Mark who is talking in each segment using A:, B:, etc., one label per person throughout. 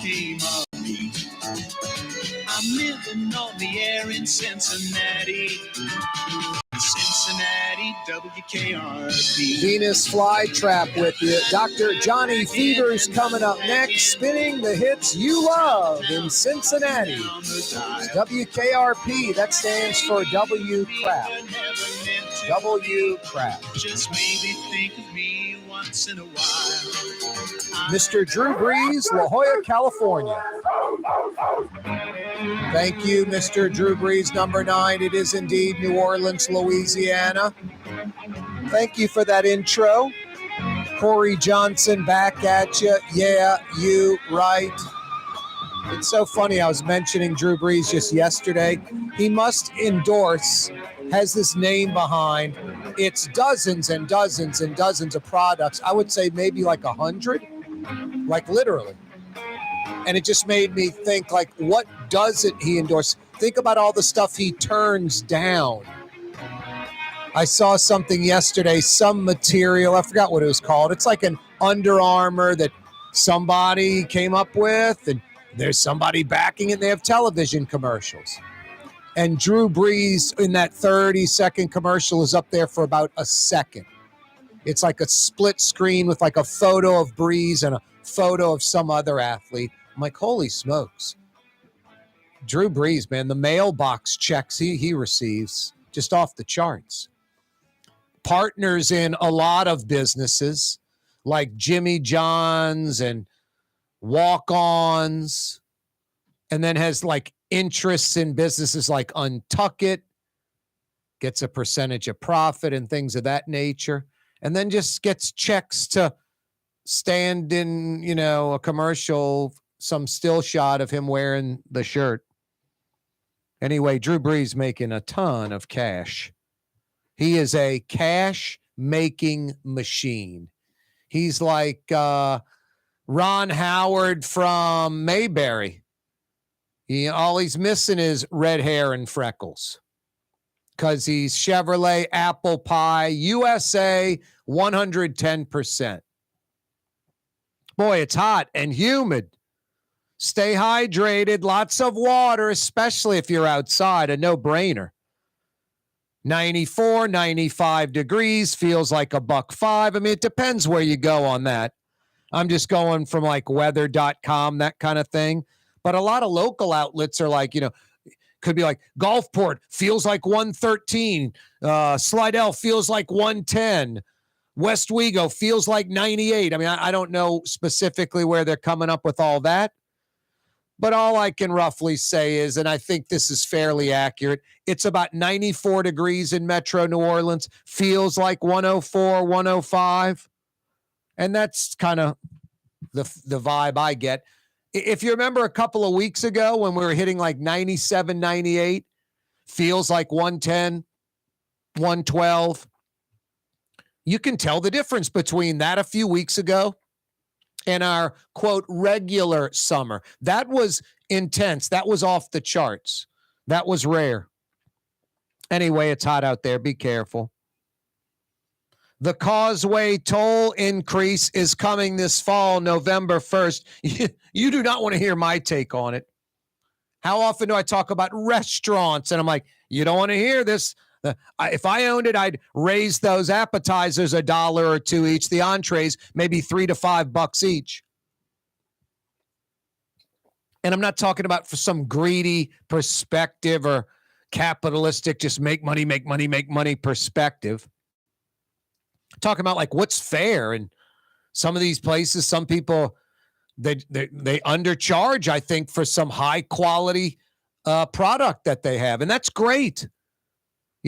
A: came of me. I'm living on the air in Cincinnati. Cincinnati, WKRP.
B: Venus Flytrap with you. Dr. Johnny Fever's coming up next, spinning the hits you love in Cincinnati. WKRP, that stands for W Crap. W Crap.
A: Just maybe think of me once in a while.
B: Mr. Drew Brees, La Jolla, California. Thank you, Mr. Drew Brees, number 9. It is indeed New Orleans, Louisiana. Thank you for that intro. Corey Johnson back at you. Yeah, you right. It's so funny. I was mentioning Drew Brees just yesterday. He must endorse, has this name behind. It's dozens and dozens and dozens of products. I would say maybe like 100, like literally. And it just made me think, like, what doesn't he endorse? Think about all the stuff he turns down. I saw something yesterday, some material, I forgot what it was called. It's like an Under Armour that somebody came up with, and there's somebody backing it. They have television commercials. And Drew Brees in that 30-second commercial is up there for about a second. It's like a split screen with like a photo of Brees and a photo of some other athlete. I'm like, holy smokes. Drew Brees, man, the mailbox checks he receives, just off the charts. Partners in a lot of businesses like Jimmy John's and Walk-Ons, and then has like interests in businesses like Untuck It, gets a percentage of profit and things of that nature, and then just gets checks to stand in, a commercial, some still shot of him wearing the shirt. Anyway, Drew Brees making a ton of cash. He is a cash-making machine. He's like Ron Howard from Mayberry. All he's missing is red hair and freckles because he's Chevrolet, apple pie, USA, 110%. Boy, it's hot and humid. Stay hydrated, lots of water, especially if you're outside, a no-brainer. 94, 95 degrees, feels like $1.05. I mean, it depends where you go on that. I'm just going from like weather.com, that kind of thing. But a lot of local outlets are like, could be like Gulfport feels like 113. Slidell feels like 110. West Wego feels like 98. I mean, I don't know specifically where they're coming up with all that. But all I can roughly say is, and I think this is fairly accurate, it's about 94 degrees in Metro New Orleans, feels like 104, 105. And that's kind of the vibe I get. If you remember a couple of weeks ago when we were hitting like 97, 98, feels like 110, 112, you can tell the difference between that a few weeks ago and our, quote, regular summer. That was intense. That was off the charts. That was rare. Anyway, it's hot out there. Be careful. The Causeway toll increase is coming this fall, November 1st. You do not want to hear my take on it. How often do I talk about restaurants? And I'm like, you don't want to hear this. If I owned it, I'd raise those appetizers $1 or $2 each. The entrees, maybe $3 to $5 each. And I'm not talking about for some greedy perspective or capitalistic, just make money perspective. I'm talking about like what's fair. And some of these places, some people, they undercharge, I think, for some high quality product that they have. And that's great.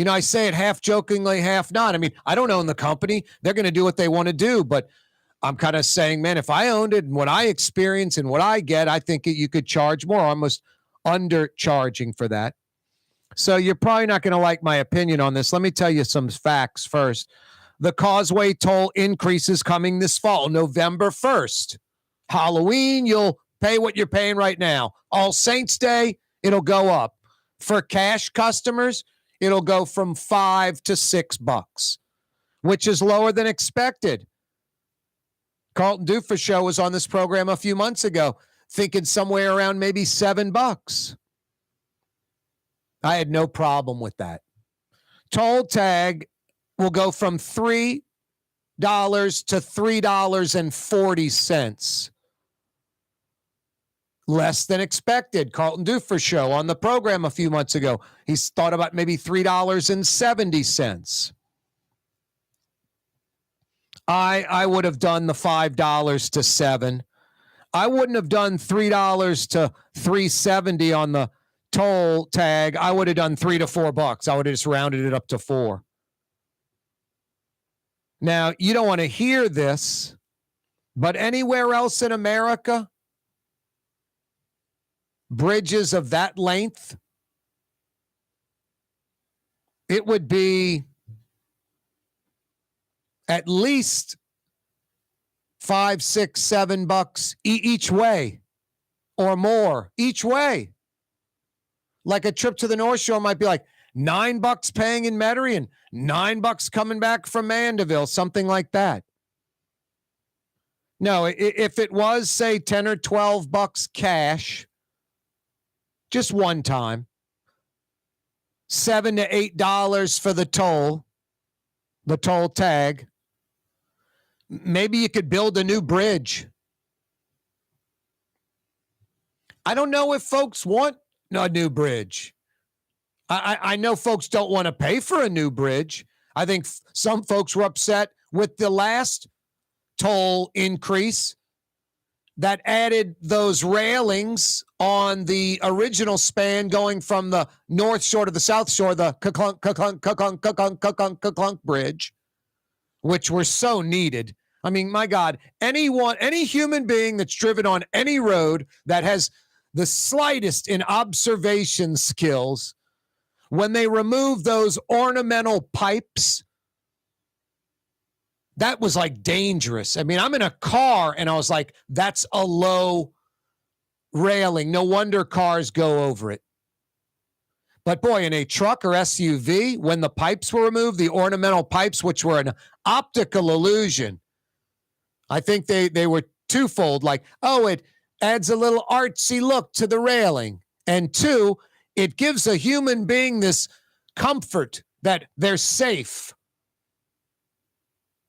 B: I say it half jokingly, half not. I mean, I don't own the company. They're going to do what they want to do. But I'm kind of saying, man, if I owned it and what I experience and what I get, I think you could charge more, almost undercharging for that. So you're probably not going to like my opinion on this. Let me tell you some facts first. The Causeway toll increase is coming this fall, November 1st. Halloween, you'll pay what you're paying right now. All Saints Day, it'll go up. For cash customers, it'll go from $5 to $6, which is lower than expected. Carlton Dufrechou was on this program a few months ago. thinking somewhere around maybe $7. I had no problem with that. Toll tag will go from $3 to $3.40. Less than expected. Carlton Dufrechou on the program a few months ago, he's thought about maybe $3.70. I would have done the $5 to $7. I wouldn't have done $3 to $3.70 on the toll tag. I would have done $3 to $4. I would have just rounded it up to $4. Now, you don't want to hear this, but anywhere else in America, bridges of that length, it would be at least $5, $6, $7 each way or more each way. Like a trip to the North Shore might be like $9 paying in Metairie and $9 coming back from Mandeville, something like that. No, if it was, say, $10 or $12 cash, just one time, $7 to $8 for the toll tag. Maybe you could build a new bridge. I don't know if folks want a new bridge. I know folks don't want to pay for a new bridge. I think some folks were upset with the last toll increase that added those railings on the original span going from the North Shore to the South Shore, the Ka-Klunk Bridge, which were so needed. I mean, my God, any human being that's driven on any road that has the slightest in observation skills, when they remove those ornamental pipes, that was like dangerous. I mean, I'm in a car and I was like, that's a low railing. No wonder cars go over it. But boy, in a truck or SUV, when the pipes were removed, the ornamental pipes, which were an optical illusion, I think they were twofold. Like, oh, it adds a little artsy look to the railing. And two, it gives a human being this comfort that they're safe.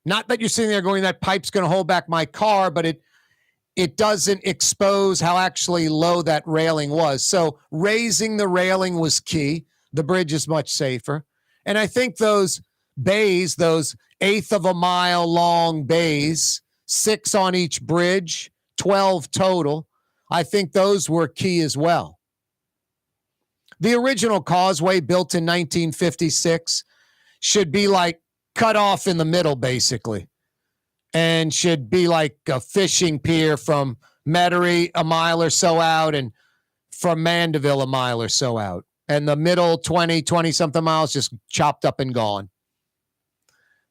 B: Not that you're sitting there going, that pipe's going to hold back my car, but it doesn't expose how actually low that railing was. So raising the railing was key. The bridge is much safer. And I think those bays, those 1/8 of a mile long bays, 6 on each bridge, 12 total, I think those were key as well. The original Causeway, built in 1956, should be like cut off in the middle, basically, and should be like a fishing pier from Metairie a mile or so out and from Mandeville a mile or so out. And the middle 20-something miles just chopped up and gone.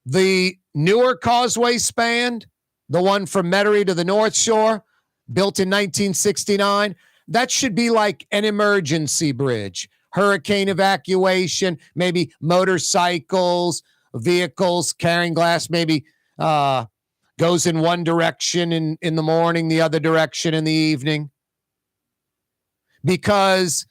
B: The newer Causeway span, the one from Metairie to the North Shore, built in 1969, that should be like an emergency bridge. Hurricane evacuation, maybe motorcycles, vehicles carrying glass, maybe goes in one direction in the morning, the other direction in the evening. Because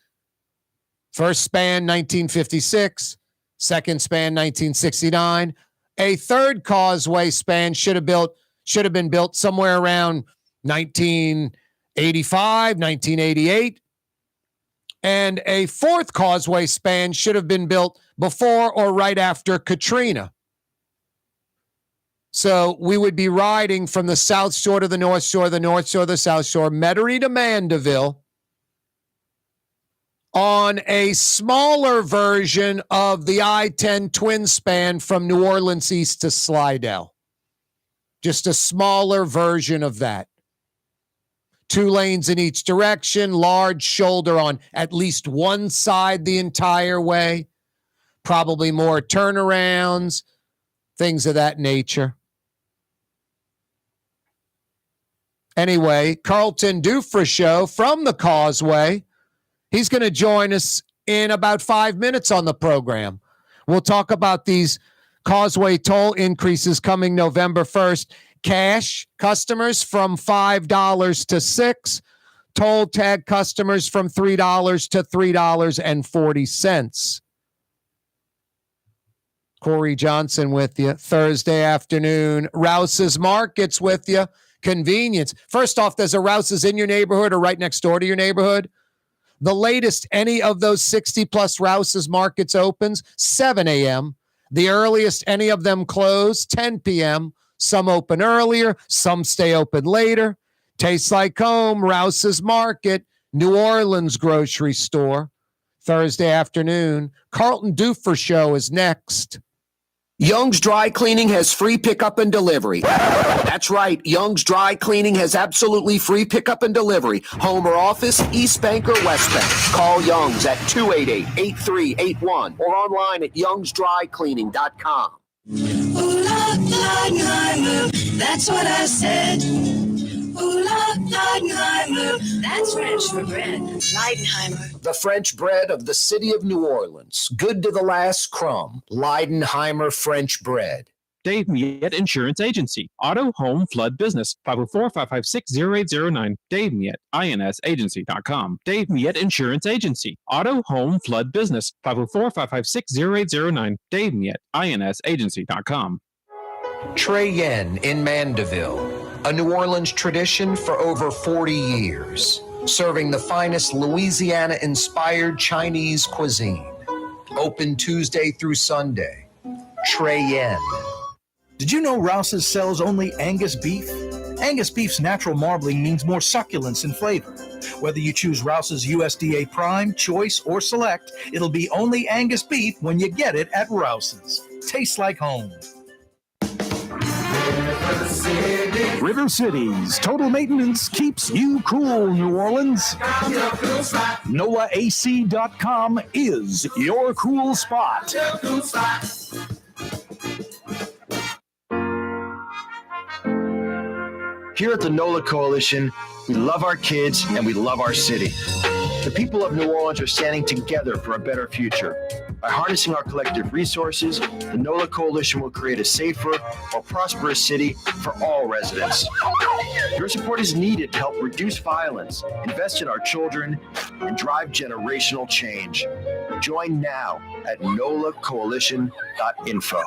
B: first span 1956, second span 1969, a third Causeway span should have been built somewhere around 1985, 1988. And a fourth Causeway span should have been built before or right after Katrina. So we would be riding from the South Shore to the North Shore, the North Shore to the South Shore, Metairie to Mandeville, on a smaller version of the I-10 twin span from New Orleans east to Slidell. Just a smaller version of that. 2 lanes in each direction, large shoulder on at least one side the entire way, probably more turnarounds, things of that nature. Anyway, Carlton Dufrechou from the Causeway, he's going to join us in about 5 minutes on the program. We'll talk about these Causeway toll increases coming November 1st. Cash customers from $5 to $6. toll tag customers from $3 to $3.40. Corey Johnson with you. Thursday afternoon, Rouse's Markets with you. Convenience. First off, there's a Rouse's in your neighborhood or right next door to your neighborhood. The latest any of those 60-plus Rouse's Markets opens, 7 a.m. The earliest any of them close, 10 p.m. Some open earlier, some stay open later. Tastes like home, Rouse's Market, New Orleans grocery store. Thursday afternoon, Carlton Dufrechou is next.
C: Young's Dry Cleaning has free pickup and delivery. That's right. Young's Dry Cleaning has absolutely free pickup and delivery. Home or office, East Bank or West Bank. Call Young's at 288-8381 or online at youngsdrycleaning.com.
A: Ooh, Leidenheimer, that's what I said. Ooh, Leidenheimer, that's French for bread. Leidenheimer.
C: The French bread of the city of New Orleans. Good to the last crumb. Leidenheimer French bread.
D: Dave Miette Insurance Agency. Auto, home, flood, business. 504-556-0809. Dave Miette, insagency.com. Dave Miette Insurance Agency. Auto, home, flood, business. 504-556-0809. Dave Miette, insagency.com.
C: Trey Yen in Mandeville. A New Orleans tradition for over 40 years. Serving the finest Louisiana-inspired Chinese cuisine. Open Tuesday through Sunday. Trey Yen.
E: Did you know Rouse's sells only Angus beef? Angus beef's natural marbling means more succulence and flavor. Whether you choose Rouse's USDA Prime, Choice, or Select, it'll be only Angus beef when you get it at Rouse's. Tastes like home.
F: River Cities Total Maintenance keeps you cool, New Orleans. NOLAAC.com is your cool spot.
C: Here at the NOLA Coalition, we love our kids and we love our city. The people of New Orleans are standing together for a better future. By harnessing our collective resources, the NOLA Coalition will create a safer, more prosperous city for all residents. Your support is needed to help reduce violence, invest in our children, and drive generational change. Join now at nolacoalition.info.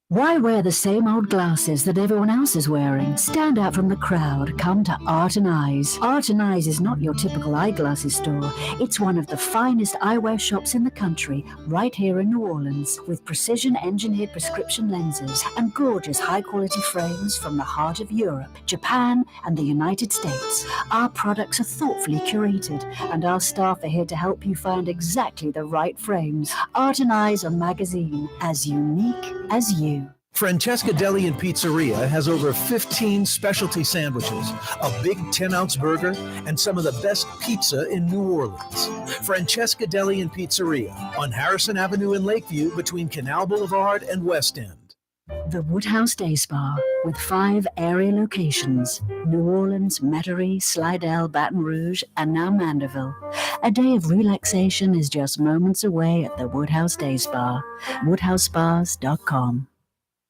G: Why wear the same old glasses that everyone else is wearing? Stand out from the crowd. Come to Art and Eyes. Art and Eyes is not your typical eyeglasses store. It's one of the finest eyewear shops in the country, right here in New Orleans, with precision-engineered prescription lenses and gorgeous high-quality frames from the heart of Europe, Japan, and the United States. Our products are thoughtfully curated, and our staff are here to help you find exactly the right frames. Art and Eyes on Magazine, as unique as you.
E: Francesca Deli and Pizzeria has over 15 specialty sandwiches, a big 10-ounce burger, and some of the best pizza in New Orleans. Francesca Deli and Pizzeria on Harrison Avenue in Lakeview between Canal Boulevard and West End.
G: The Woodhouse Day Spa, with 5 area locations: New Orleans, Metairie, Slidell, Baton Rouge, and now Mandeville. A day of relaxation is just moments away at the Woodhouse Day Spa. WoodhouseSpas.com.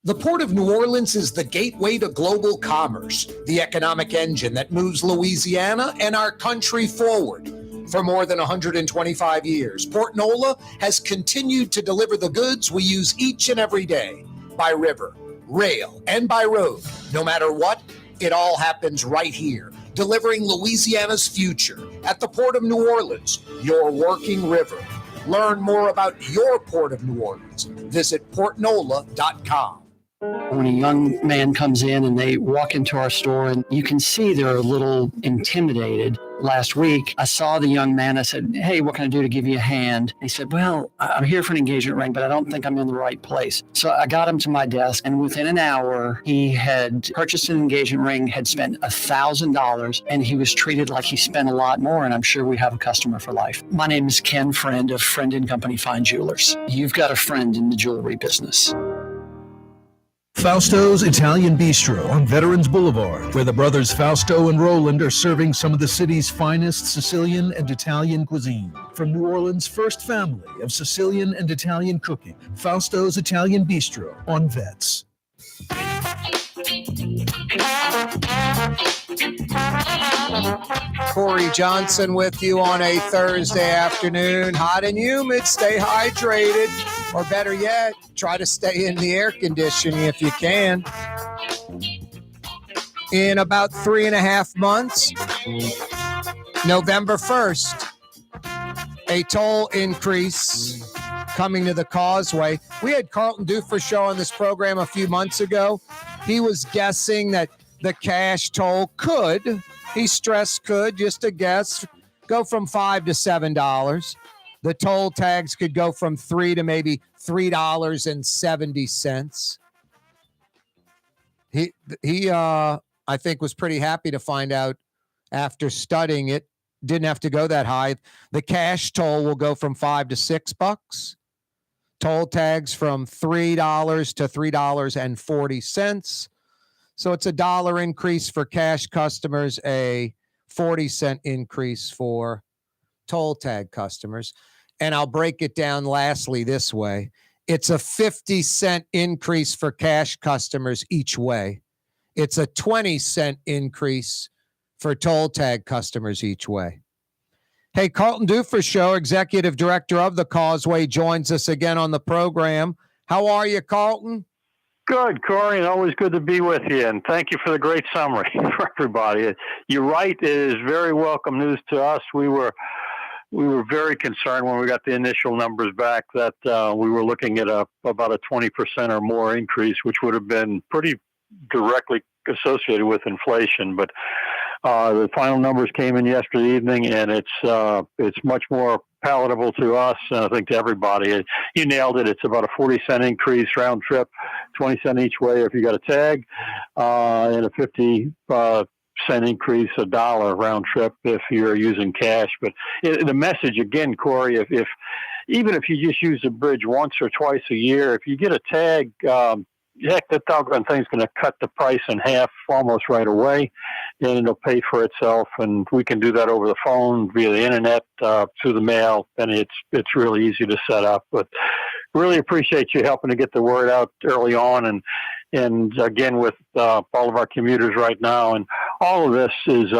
C: The Port of New Orleans is the gateway to global commerce, the economic engine that moves Louisiana and our country forward. For more than 125 years, Port Nola has continued to deliver the goods we use each and every day, by river, rail, and by road. No matter what, it all happens right here, delivering Louisiana's future at the Port of New Orleans, your working river. Learn more about your Port of New Orleans. Visit portnola.com.
H: When a young man comes in and they walk into our store and you can see they're a little intimidated. Last week, I saw the young man. I said, "Hey, what can I do to give you a hand?" He said, "Well, I'm here for an engagement ring, but I don't think I'm in the right place." So I got him to my desk, and within an hour, he had purchased an engagement ring, had spent $1,000, and he was treated like he spent a lot more, and I'm sure we have a customer for life. My name is Ken Friend of Friend & Company Fine Jewelers. You've got a friend in the jewelry business.
E: Fausto's Italian Bistro on Veterans Boulevard, where the brothers Fausto and Roland are serving some of the city's finest Sicilian and Italian cuisine. From New Orleans' first family of Sicilian and Italian cooking, Fausto's Italian Bistro on Vets.
B: Corey Johnson with you on a Thursday afternoon. Hot and humid. Stay hydrated. Or better yet, try to stay in the air conditioning if you can. In about 3.5 months, November 1st, a toll increase coming to the Causeway. We had Carlton Dufrechou on this program a few months ago. He was guessing that the cash toll could, he stressed could, just a guess, go from $5 to $7. The toll tags could go from $3 to maybe $3.70. He I think was pretty happy to find out after studying it, didn't have to go that high. The cash toll will go from $5 to $6. Toll tags from $3 to $3.40. So it's $1 increase for cash customers, a 40-cent increase for toll tag customers. And I'll break it down lastly this way. It's a 50-cent increase for cash customers each way. It's a 20-cent increase for toll tag customers each way. Hey, Carlton Dufrechou, Executive Director of the Causeway, joins us again on the program. How are you, Carlton?
I: Good, Corey, and always good to be with you. And thank you for the great summary for everybody. You're right. It is very welcome news to us. We were very concerned when we got the initial numbers back that we were looking at about a 20% or more increase, which would have been pretty directly associated with inflation. But the final numbers came in yesterday evening, and it's much more palatable to us, and I think to everybody. You nailed it. It's about a 40-cent increase round trip, 20 cents each way if you got a tag, and a 50-cent increase, $1 round trip if you're using cash. But the message again, Corey, if even if you just use the bridge once or twice a year, if you get a tag, heck, that doggone thing's going to cut the price in half almost right away, and it'll pay for itself. And we can do that over the phone, via the internet, through the mail, and it's really easy to set up. But really appreciate you helping to get the word out early on, and again with all of our commuters right now. And all of this is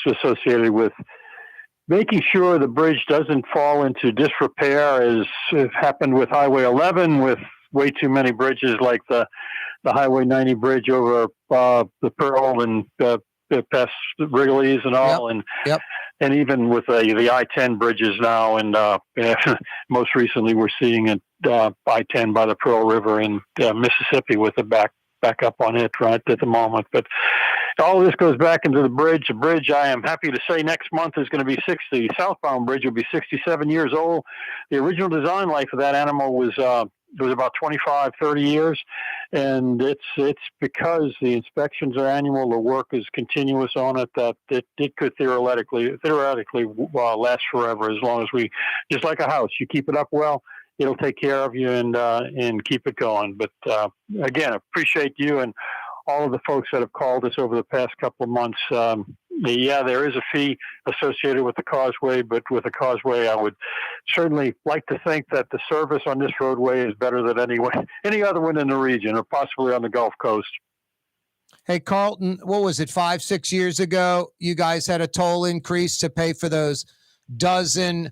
I: associated with making sure the bridge doesn't fall into disrepair, as happened with Highway 11 with way too many bridges like the Highway 90 bridge over the Pearl and past Wrigley's and all. And even with the I-10 bridges now, and most recently we're seeing it I-10 by the Pearl River in Mississippi with the back up on it right at the moment. But all of this goes back into the bridge. The bridge, I am happy to say, next month is going to be 60. The southbound bridge will be 67 years old. The original design life of that animal was about 25, 30 years. And it's because the inspections are annual, the work is continuous on it, that it could theoretically last forever, as long as we, just like a house, you keep it up well, it'll take care of you and keep it going. But again, appreciate you and all of the folks that have called us over the past couple of months. There is a fee associated with the Causeway, but with the Causeway, I would certainly like to think that the service on this roadway is better than any other one in the region, or possibly on the Gulf Coast.
B: Hey, Carlton, what was it, 5-6 years ago? You guys had a toll increase to pay for those dozen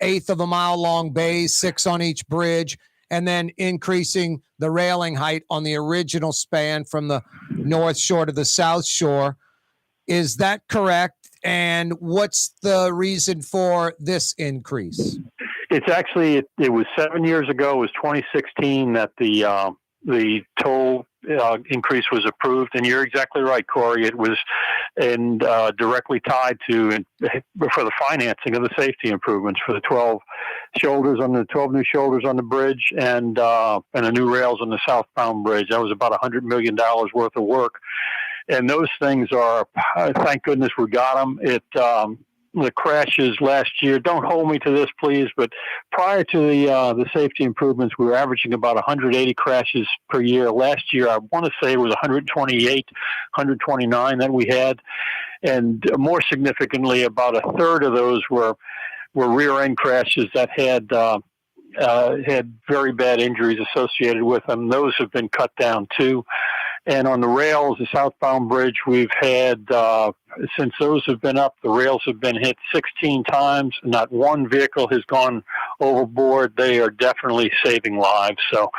B: eighth of a mile long bays, 6 on each bridge, and then increasing the railing height on the original span from the North Shore to the South Shore. Is that correct? And what's the reason for this increase?
I: It's actually, it was 7 years ago. It was 2016 that the toll increase was approved. And you're exactly right, Corey. It was directly tied to, for the financing of the safety improvements for the 12 new shoulders on the bridge, and the new rails on the southbound bridge. That was about $100 million worth of work. And those things are, thank goodness we got them. The crashes last year, don't hold me to this, please, but prior to the safety improvements, we were averaging about 180 crashes per year. Last year, I want to say it was 128, 129 that we had. And more significantly, about a third of those were rear end crashes that had very bad injuries associated with them. Those have been cut down too. And on the rails, the southbound bridge, we've had, since those have been up, the rails have been hit 16 times. Not one vehicle has gone overboard. They are definitely saving lives. So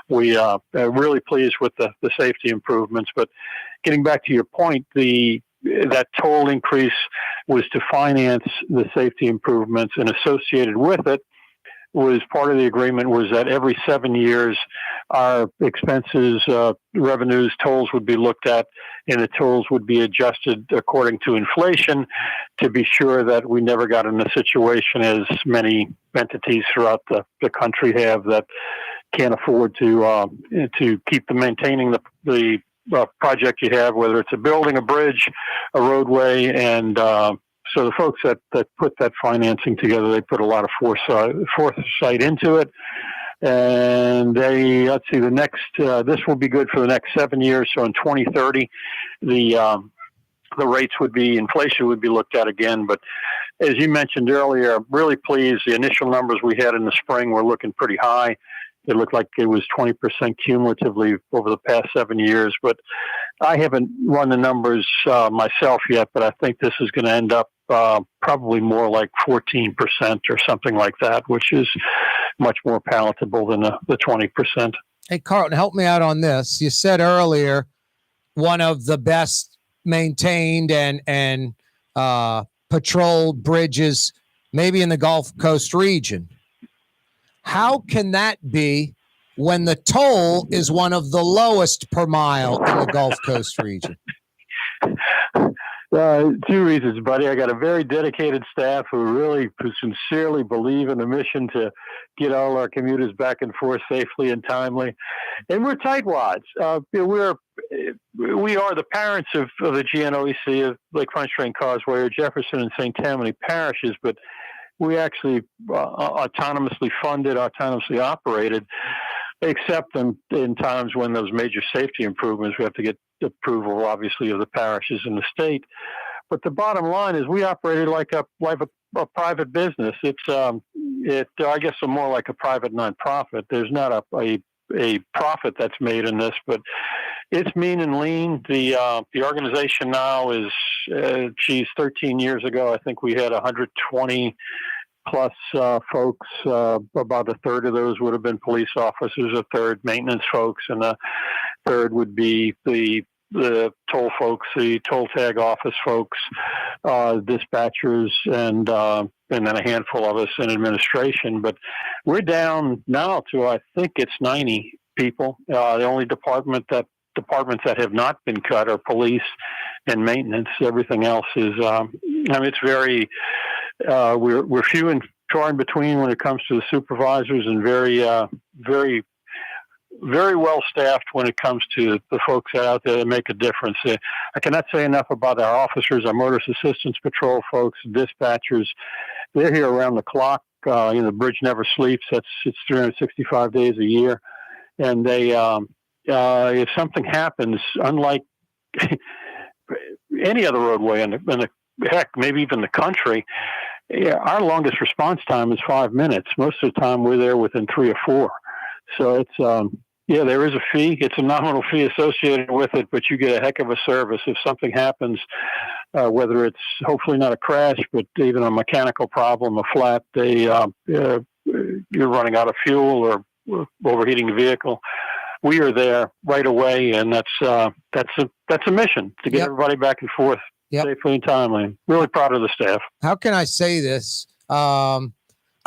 I: we are really pleased with the safety improvements. But getting back to your point, that toll increase was to finance the safety improvements, and associated with it was part of the agreement was that every 7 years our expenses, revenues, tolls would be looked at, and the tolls would be adjusted according to inflation to be sure that we never got in a situation as many entities throughout the country have that can't afford to keep maintaining the project you have, whether it's a building, a bridge, a roadway, and so the folks that put that financing together, they put a lot of foresight into it. And let's see, the next, this will be good for the next 7 years. So in 2030, the rates inflation would be looked at again. But as you mentioned earlier, I'm really pleased. The initial numbers we had in the spring were looking pretty high. It looked like it was 20% cumulatively over the past 7 years. But I haven't run the numbers myself yet, but I think this is going to end up probably more like 14% or something like that, which is much more palatable than the 20%.
B: Hey, Carlton, help me out on this. You said earlier one of the best maintained and patrolled bridges maybe in the Gulf Coast region. How can that be when the toll is one of the lowest per mile in the Gulf Coast region?
I: Two reasons, buddy. I got a very dedicated staff who sincerely believe in the mission to get all our commuters back and forth safely and timely. And we're tightwads. We are the parents of the GNOEC of Lake Pontchartrain, Causeway, or Jefferson and St. Tammany parishes, but we actually autonomously funded, autonomously operated, except in times when those major safety improvements, we have to get approval, obviously, of the parishes in the state. But the bottom line is we operated like a private business. I guess, more like a private nonprofit. There's not a profit that's made in this, but it's mean and lean. The organization now is, 13 years ago, I think we had 120 plus folks. About a third of those would have been police officers, a third maintenance folks, and a third would be the toll folks, the toll tag office folks, dispatchers, and then a handful of us in administration. But we're down now to, I think it's 90 people. The only departments that have not been cut are police and maintenance. Everything else is, it's very, we're few and far in between when it comes to the supervisors, and very, very, very well staffed when it comes to the folks out there that make a difference. I cannot say enough about our officers, our motorist assistance patrol folks, dispatchers. They're here around the clock. The bridge never sleeps. It's 365 days a year. And they, if something happens, unlike any other roadway in the heck, maybe even the country, our longest response time is 5 minutes. Most of the time we're there within 3 or 4. So it's, there is a fee. It's a nominal fee associated with it, but you get a heck of a service. If something happens, whether it's hopefully not a crash, but even a mechanical problem, a flat, you're running out of fuel or overheating the vehicle, we are there right away, and that's a mission to get everybody back and forth safely and timely. Really proud of the staff.
B: How can I say this?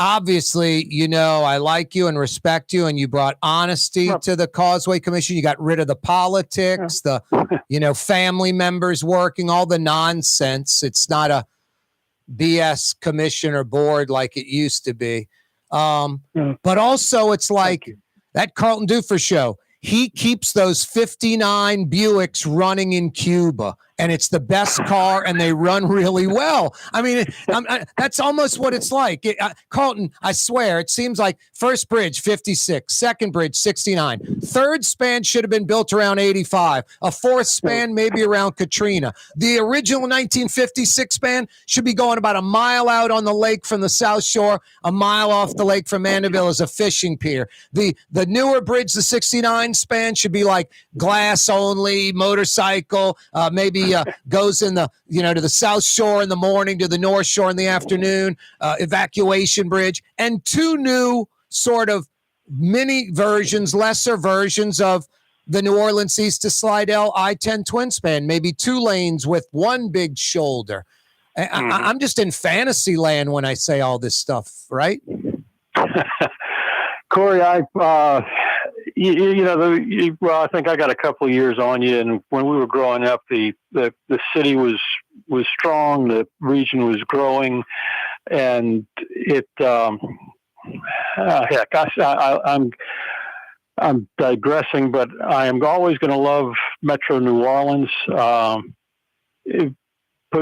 B: Obviously, I like you and respect you, and you brought honesty to the Causeway Commission. You got rid of the politics, the family members working, all the nonsense. It's not a BS commission or board like it used to be. But also, it's like that Carlton Dufrechou show. He keeps those 59 Buicks running in Cuba, and it's the best car, and they run really well. I mean, that's almost what it's like. Carlton, I swear, it seems like first bridge, 56, second bridge, 69. Third span should have been built around 85. A fourth span maybe around Katrina. The original 1956 span should be going about a mile out on the lake from the South Shore, a mile off the lake from Mandeville as a fishing pier. The newer bridge, the 69 span, should be like glass only, motorcycle, maybe goes in the, to the South Shore in the morning, to the North Shore in the afternoon, evacuation bridge, and two new sort of mini versions, lesser versions of the New Orleans East to Slidell I-10 twin span, maybe 2 lanes with one big shoulder. I'm just in fantasy land when I say all this stuff, right?
I: Corey, I think I got a couple of years on you, and when we were growing up, the city was strong, the region was growing, and it. I'm digressing, but I am always going to love Metro New Orleans, but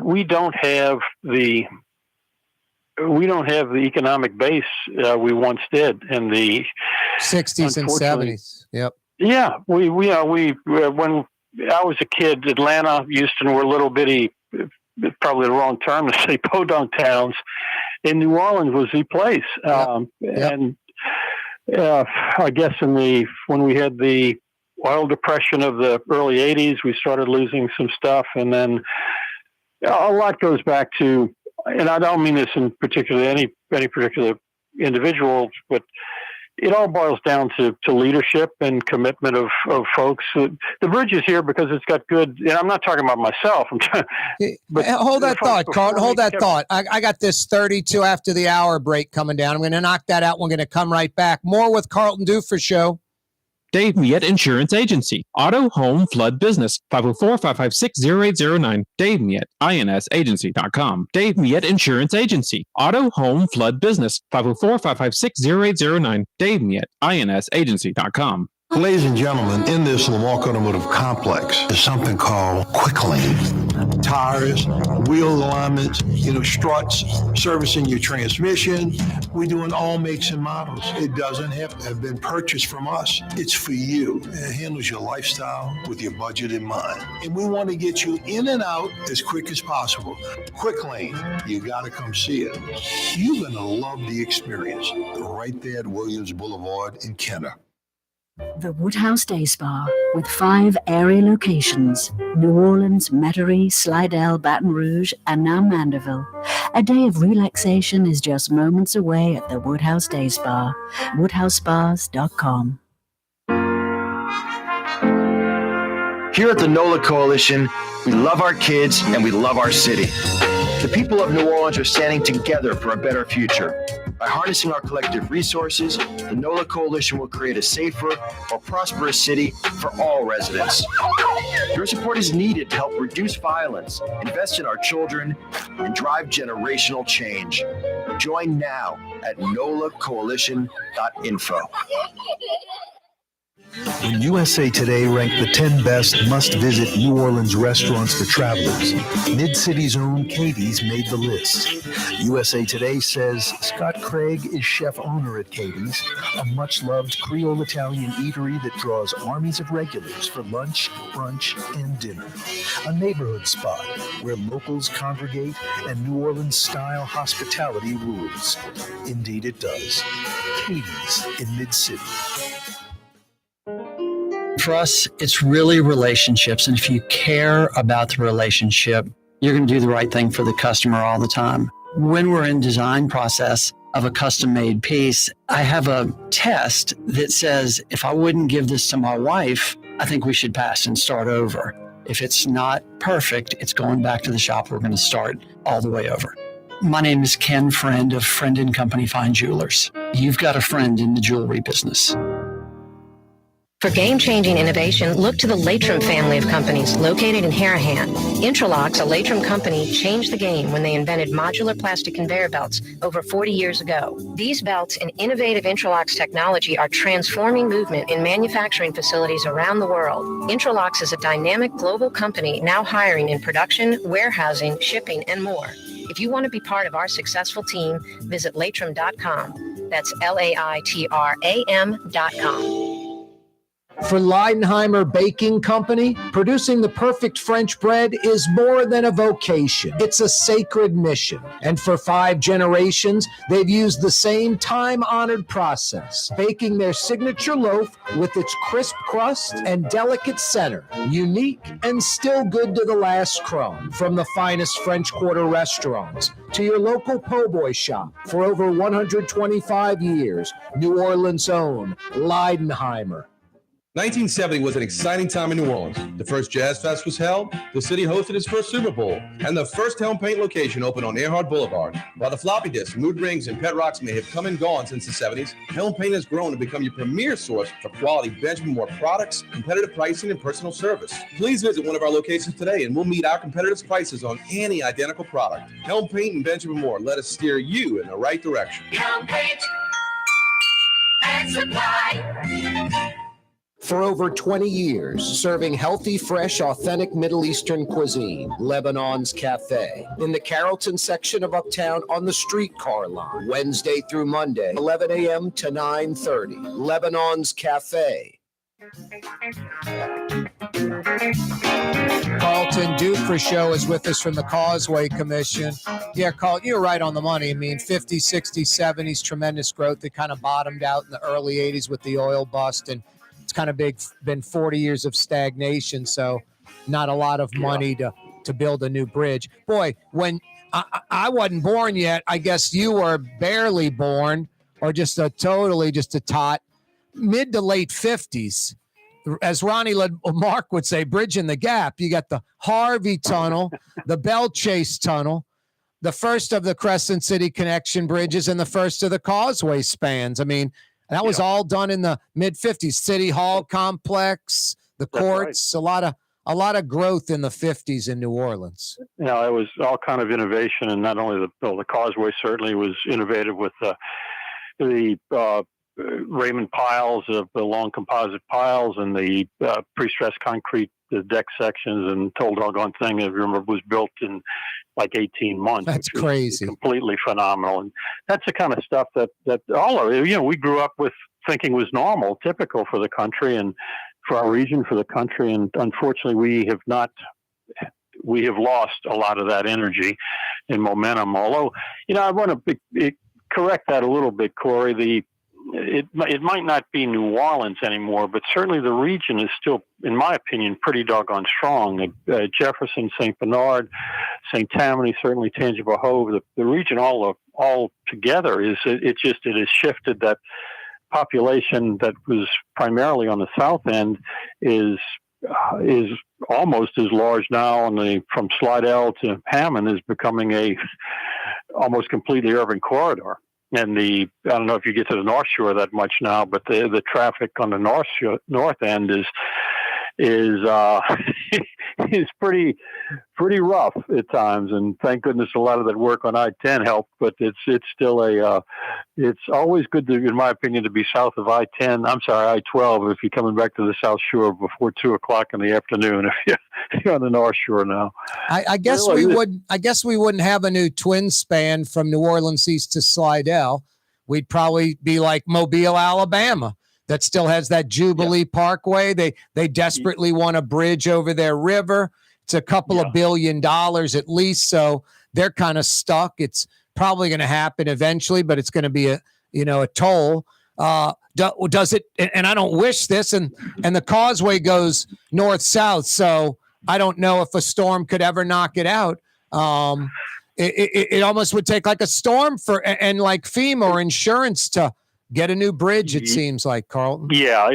I: we don't have the economic base we once did in the
B: 60s and 70s. Yep.
I: Yeah, we when I was a kid, Atlanta, Houston were little bitty, probably the wrong term to say, podunk towns. And New Orleans was the place. And I guess when we had the oil depression of the early 80s, we started losing some stuff, and then a lot goes back to. And I don't mean this in particular any particular individual, but it all boils down to leadership and commitment of folks. The bridge is here because it's got good. And I'm not talking about myself. I'm trying. But
B: hold that thought, Carlton. Hold that thought. I got this 32 after the hour break coming down. I'm going to knock that out. We're going to come right back. More with Carlton Dufrechou.
D: Dave Miette Insurance Agency. Auto, home, flood, business. 504-556-0809. Dave Miette, INSagency.com. Dave Miette Insurance Agency. Auto, home, flood, business. 504-556-0809. Dave Miette, INSagency.com.
J: Ladies and gentlemen, in this Milwaukee Automotive Complex is something called Quick Lane. Tires, wheel alignments, struts, servicing your transmission. We're doing all makes and models. It doesn't have to have been purchased from us. It's for you. It handles your lifestyle with your budget in mind. And we want to get you in and out as quick as possible. Quick Lane, you got to come see it. You're going to love the experience right there at Williams Boulevard in Kenner.
G: The Woodhouse Day Spa, with 5 area locations, New Orleans, Metairie, Slidell, Baton Rouge, and now Mandeville. A day of relaxation is just moments away at the Woodhouse Day Spa, woodhousespas.com.
K: Here at the NOLA Coalition, we love our kids and we love our city. The people of New Orleans are standing together for a better future. By harnessing our collective resources, the NOLA Coalition will create a safer, more prosperous city for all residents. Your support is needed to help reduce violence, invest in our children, and drive generational change. Join now at nolacoalition.info.
E: When USA Today ranked the 10 best must-visit New Orleans restaurants for travelers, Mid-City's own Katie's made the list. USA Today says Scott Craig is chef-owner at Katie's, a much-loved Creole Italian eatery that draws armies of regulars for lunch, brunch, and dinner. A neighborhood spot where locals congregate and New Orleans-style hospitality rules. Indeed it does. Katie's in Mid-City.
H: For us, it's really relationships. And if you care about the relationship, you're going to do the right thing for the customer all the time. When we're in design process of a custom-made piece, I have a test that says, if I wouldn't give this to my wife, I think we should pass and start over. If it's not perfect, it's going back to the shop. We're going to start all the way over. My name is Ken Friend of Friend & Company Fine Jewelers. You've got a friend in the jewelry business.
L: For game-changing innovation, look to the Latrim family of companies located in Harahan. Interlocks, a Latrim company, changed the game when they invented modular plastic conveyor belts over 40 years ago. These belts and innovative Interlocks technology are transforming movement in manufacturing facilities around the world. Interlocks is a dynamic global company now hiring in production, warehousing, shipping, and more. If you want to be part of our successful team, visit latrim.com. That's LAITRAM.com.
C: For Leidenheimer Baking Company, producing the perfect French bread is more than a vocation. It's a sacred mission. And for 5 generations, they've used the same time-honored process, baking their signature loaf with its crisp crust and delicate center, unique and still good to the last crumb. From the finest French Quarter restaurants to your local po' boy shop, for over 125 years, New Orleans' own Leidenheimer.
M: 1970 was an exciting time in New Orleans. The first Jazz Fest was held, the city hosted its first Super Bowl, and the first Helm Paint location opened on Earhart Boulevard. While the floppy disks, mood rings, and pet rocks may have come and gone since the 70s, Helm Paint has grown to become your premier source for quality Benjamin Moore products, competitive pricing, and personal service. Please visit one of our locations today and we'll meet our competitors' prices on any identical product. Helm Paint and Benjamin Moore, let us steer you in the right direction.
A: Helm Paint and Supply.
C: For over 20 years, serving healthy, fresh, authentic Middle Eastern cuisine, Lebanon's Cafe, in the Carlton section of Uptown on the streetcar line, Wednesday through Monday, 11 a.m. to 9:30. Lebanon's Cafe.
B: Carlton Dufrechou is with us from the Causeway Commission. Yeah, Carl, you're right on the money. I mean, 50s, 60s, 70s, tremendous growth. It kind of bottomed out in the early 80s with the oil bust, and it's kind of been 40 years of stagnation, so not a lot of money to build a new bridge. Boy, when I wasn't born yet, I guess you were barely born, or just a tot, mid to late 50s. As Ronnie Mark would say, bridging the gap. You got the Harvey Tunnel, the Bell Chase Tunnel, the first of the Crescent City Connection bridges, and the first of the Causeway spans. I mean, that was all done in the mid-50s. City Hall complex, the courts, right. a lot of growth in the 50s in New Orleans.
I: You know, it was all kind of innovation, and not only the Causeway certainly was innovative with the Raymond piles, the long composite piles, and the pre-stressed concrete deck sections, and the whole doggone thing, if you remember, was built in like 18 months.
B: That's crazy.
I: Completely phenomenal. And that's the kind of stuff that all of, we grew up with thinking was normal, typical for the country and for our region, for the country. And unfortunately, we have lost a lot of that energy and momentum. Although, I want to correct that a little bit, Corey. It might not be New Orleans anymore, but certainly the region is still, in my opinion, pretty doggone strong. Jefferson, St. Bernard, St. Tammany, certainly Tangipahoa Hove, the region all together it has shifted. That population that was primarily on the south end is almost as large now from Slidell to Hammond, is becoming a almost completely urban corridor. And I don't know if you get to the North Shore that much now, but the traffic on the north end is pretty rough at times. And thank goodness a lot of that work on I-10 helped, but it's still it's always good to, in my opinion, to be south of I-12 if you're coming back to the South Shore before 2:00 in the afternoon. If you're on the North Shore now,
B: I guess we wouldn't have a new twin span from New Orleans east to Slidell. We'd probably be like Mobile, Alabama, that still has that Jubilee Parkway. They desperately want a bridge over their river. It's a couple of $1 billion at least, so they're kind of stuck. It's probably going to happen eventually, but it's going to be a toll. Does it? And I don't wish this. And the Causeway goes north south, so I don't know if a storm could ever knock it out. It almost would take like a storm and like FEMA or insurance to get a new bridge, it seems like, Carlton.
I: Yeah,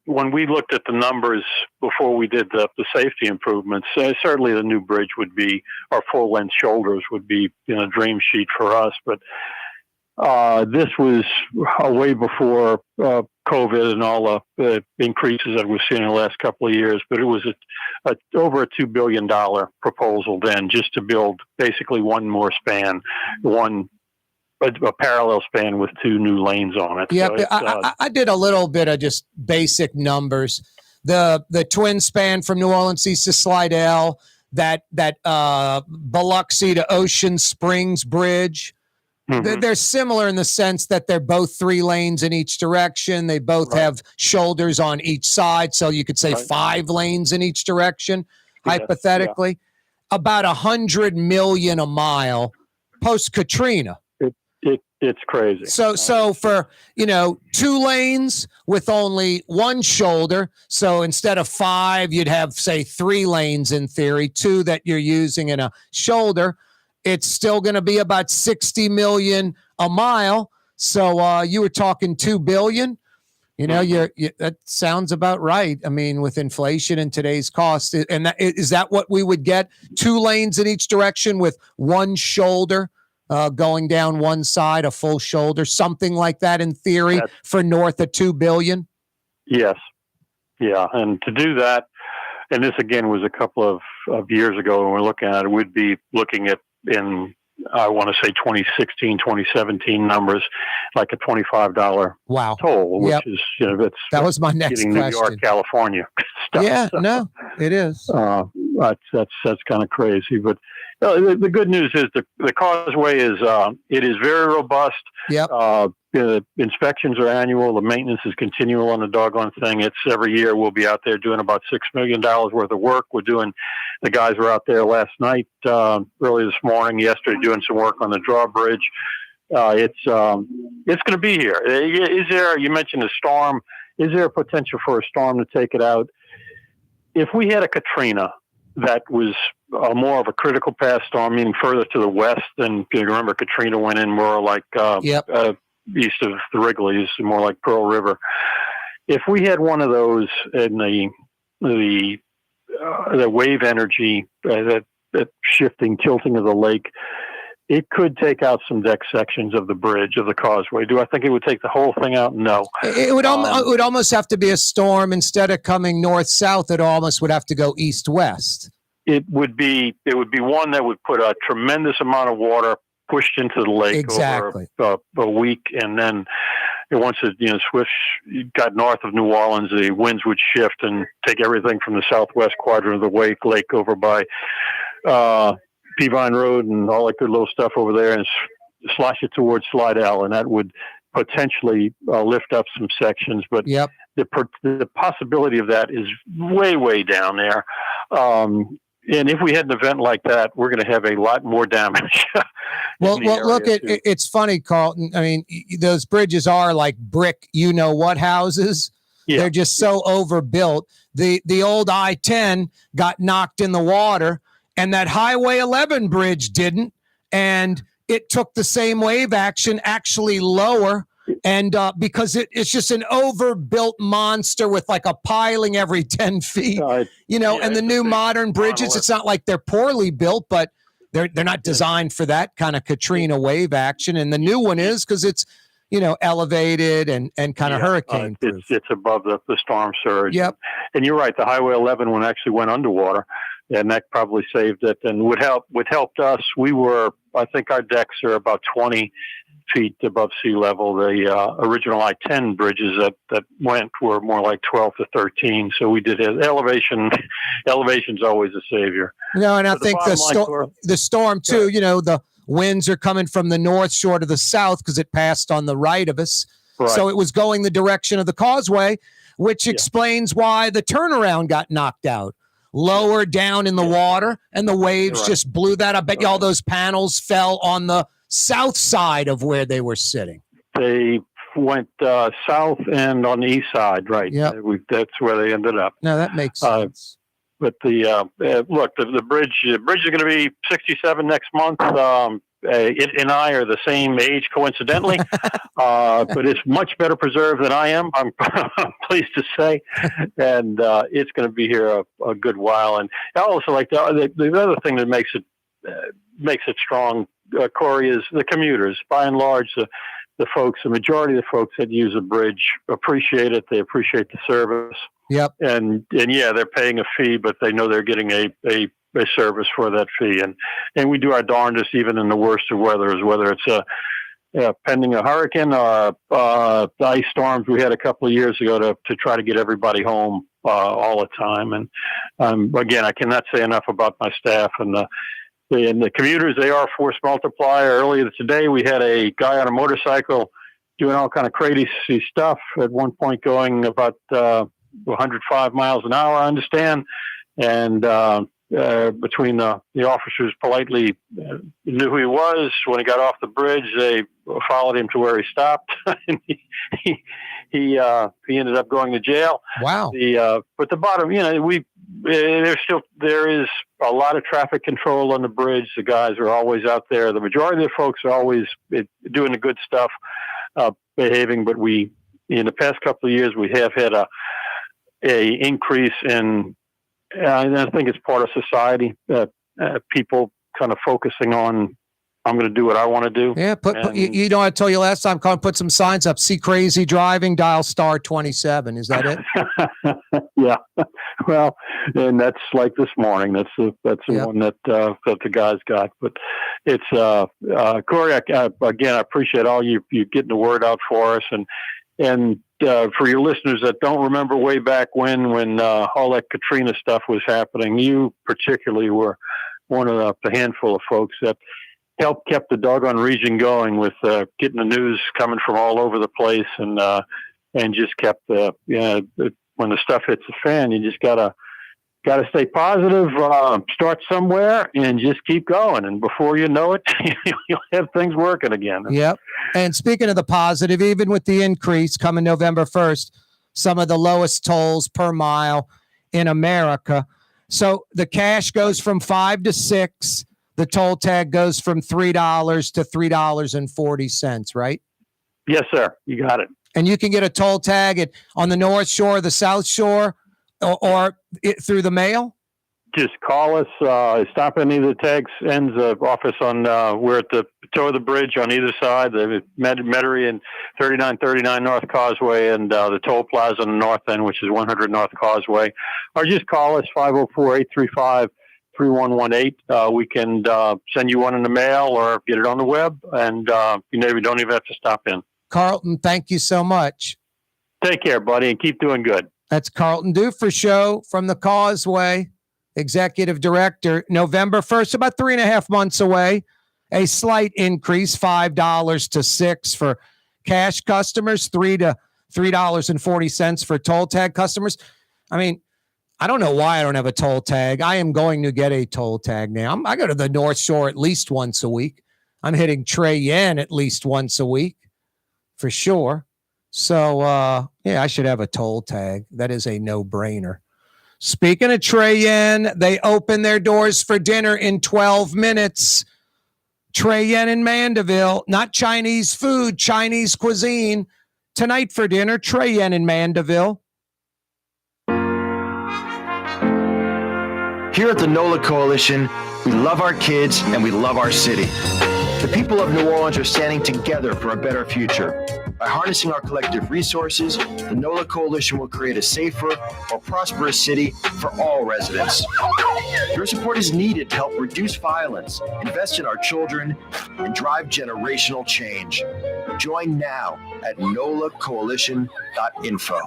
I: when we looked at the numbers before we did the safety improvements, certainly the new bridge would be, our full-length shoulders would be in a dream sheet for us. But This was way before COVID and all the increases that we've seen in the last couple of years, but it was over a $2 billion proposal then, just to build basically one more span, a parallel span with 2 new lanes on it.
B: Yeah,
I: So
B: I did a little bit of just basic numbers. The twin span from New Orleans east to Slidell, that Biloxi to Ocean Springs bridge.
I: Mm-hmm.
B: They're similar in the sense that they're both 3 lanes in each direction. They both have shoulders on each side, so you could say 5 lanes in each direction, hypothetically. About $100 million a mile post Katrina.
I: It's crazy.
B: So for 2 lanes with only 1 shoulder. So instead of 5, you'd have say 3 lanes in theory, 2 that you're using in a shoulder. It's still going to be about $60 million a mile. So you were talking $2 billion. That sounds about right. I mean, with inflation and today's cost, and is that what we would get? 2 lanes in each direction with 1 shoulder going down one side, a full shoulder, something like that in theory for north of $2 billion.
I: Yes. Yeah. And to do that, and this again was a couple of years ago when we're looking at it, we'd be looking at, in I want to say 2016, 2017 numbers, like a $25 toll, which is
B: that was my next
I: getting
B: question.
I: New York, California stuff.
B: Yeah, no, it is.
I: That's kind of crazy, but the good news is the Causeway is very robust.
B: Yep.
I: The inspections are annual. The maintenance is continual on the doggone thing. It's every year. We'll be out there doing about $6 million worth of work. The guys were out there last night, early this morning, yesterday, doing some work on the drawbridge. It's going to be here. You mentioned a storm. Is there a potential for a storm to take it out? If we had a Katrina that was more of a critical path storm, meaning further to the west than, you remember Katrina went in more like east of the Wrigley's, more like Pearl River. If we had one of those in the wave energy, that shifting, tilting of the lake, it could take out some deck sections of the bridge, of the Causeway. Do I think it would take the whole thing out? No.
B: It would almost have to be a storm. Instead of coming north-south, it almost would have to go east-west.
I: It would be one that would put a tremendous amount of water pushed into the lake over a week, and then once it got north of New Orleans, the winds would shift and take everything from the southwest quadrant of the lake over by Peavine Road and all that good little stuff over there, and slosh it towards Slidell, and that would potentially lift up some sections. But the possibility of that is way, way down there. And if we had an event like that, we're going to have a lot more damage.
B: Well, look, it's funny, Carlton. I mean, those bridges are like brick, what houses. Yeah. They're just so overbuilt. The old I-10 got knocked in the water, and that Highway 11 bridge didn't. And it took the same wave action, actually lower. And because it's just an overbuilt monster with like a piling every 10 feet, and the new modern bridges, it's not like they're poorly built, but they're not designed for that kind of Katrina wave action. And the new one is because it's, elevated and kind of hurricane proof.
I: It's above the storm surge.
B: Yep.
I: And you're right. The Highway 11 one actually went underwater, and that probably saved it and would helped us. I think our decks are about 20 feet above sea level. The original I-10 bridges that went were more like 12 to 13. So we did it. Elevation's always a savior.
B: And I think the storm too, the winds are coming from the north shore to the south because it passed on the right of us. Right. So it was going the direction of the Causeway, which explains why the turnaround got knocked out. Lower down in the water, and the waves just blew that. I bet you all those panels fell on the south side of where they were sitting.
I: They went south and on the east side, right?
B: Yeah,
I: that's where they ended up.
B: No, that makes sense.
I: But the bridge is going to be 67 next month. It and I are the same age, coincidentally, but it's much better preserved than I am. I'm pleased to say, and it's going to be here a good while. And I also like the other thing that makes it strong Corey, is the commuters. By and large, the majority of the folks that use a bridge appreciate it. They appreciate the service.
B: Yep.
I: And yeah, they're paying a fee, but they know they're getting a service for that fee. And we do our darndest, even in the worst of weathers, whether it's pending a hurricane or the ice storms we had a couple of years ago to try to get everybody home all the time. And again, I cannot say enough about my staff and the commuters. They are a force multiplier. Earlier today, we had a guy on a motorcycle doing all kind of crazy stuff, at one point going about 105 miles an hour, I understand. And between the officers politely knew who he was. When he got off the bridge, they followed him to where he stopped. And he ended up going to jail.
B: Wow.
I: But the bottom, there is a lot of traffic control on the bridge. The guys are always out there. The majority of the folks are always doing the good stuff, behaving. But in the past couple of years, we have had a increase in. I think it's part of society that people kind of focusing on, I'm going to do what I want to do.
B: Yeah, you know, I told you last time, put some signs up. See crazy driving, dial *27. Is that it?
I: Yeah. Well, and that's like this morning. That's the one that the guys got. But it's Corey. Again, I appreciate all you getting the word out for us, and for your listeners that don't remember way back when all that Katrina stuff was happening, you particularly were one of the handful of folks that kept the doggone region going with getting the news coming from all over the place, and just kept when the stuff hits the fan, you just gotta stay positive, start somewhere, and just keep going. And before you know it, you'll have things working again.
B: Yep. And speaking of the positive, even with the increase coming November 1st, some of the lowest tolls per mile in America. So the cash goes from $5 to $6. The toll tag goes from $3 to $3.40, right?
I: Yes, sir. You got it.
B: And you can get a toll tag on the North Shore, the South Shore, or through the mail?
I: Just call us. Stop at any of the tags ends office on. We're at the toe of the bridge on either side. The Metairie and 3939 North Causeway, and the toll plaza on the north end, which is 100 North Causeway. Or just call us 504-835-3118. We can send you one in the mail or get it on the web, and you don't even have to stop in.
B: Carlton, thank you so much.
I: Take care, buddy, and keep doing good.
B: That's Carlton Dufrechou from the Causeway, Executive Director. November 1st, about 3.5 months away. A slight increase, $5 to $6 for cash customers, $3 to $3.40 for toll tag customers. I mean, I don't know why I don't have a toll tag. I am going to get a toll tag now. I go to the North Shore at least once a week. I'm hitting Trey Yen at least once a week for sure. So, I should have a toll tag. That is a no-brainer. Speaking of Trey Yen, they open their doors for dinner in 12 minutes. Trey Yen in Mandeville, not Chinese food, Chinese cuisine. Tonight for dinner, Trey Yen in Mandeville.
K: Here at the NOLA Coalition, we love our kids and we love our city. The people of New Orleans are standing together for a better future. By harnessing our collective resources, the NOLA Coalition will create a safer, more prosperous city for all residents. Your support is needed to help reduce violence, invest in our children, and drive generational change. Join now at nolacoalition.info.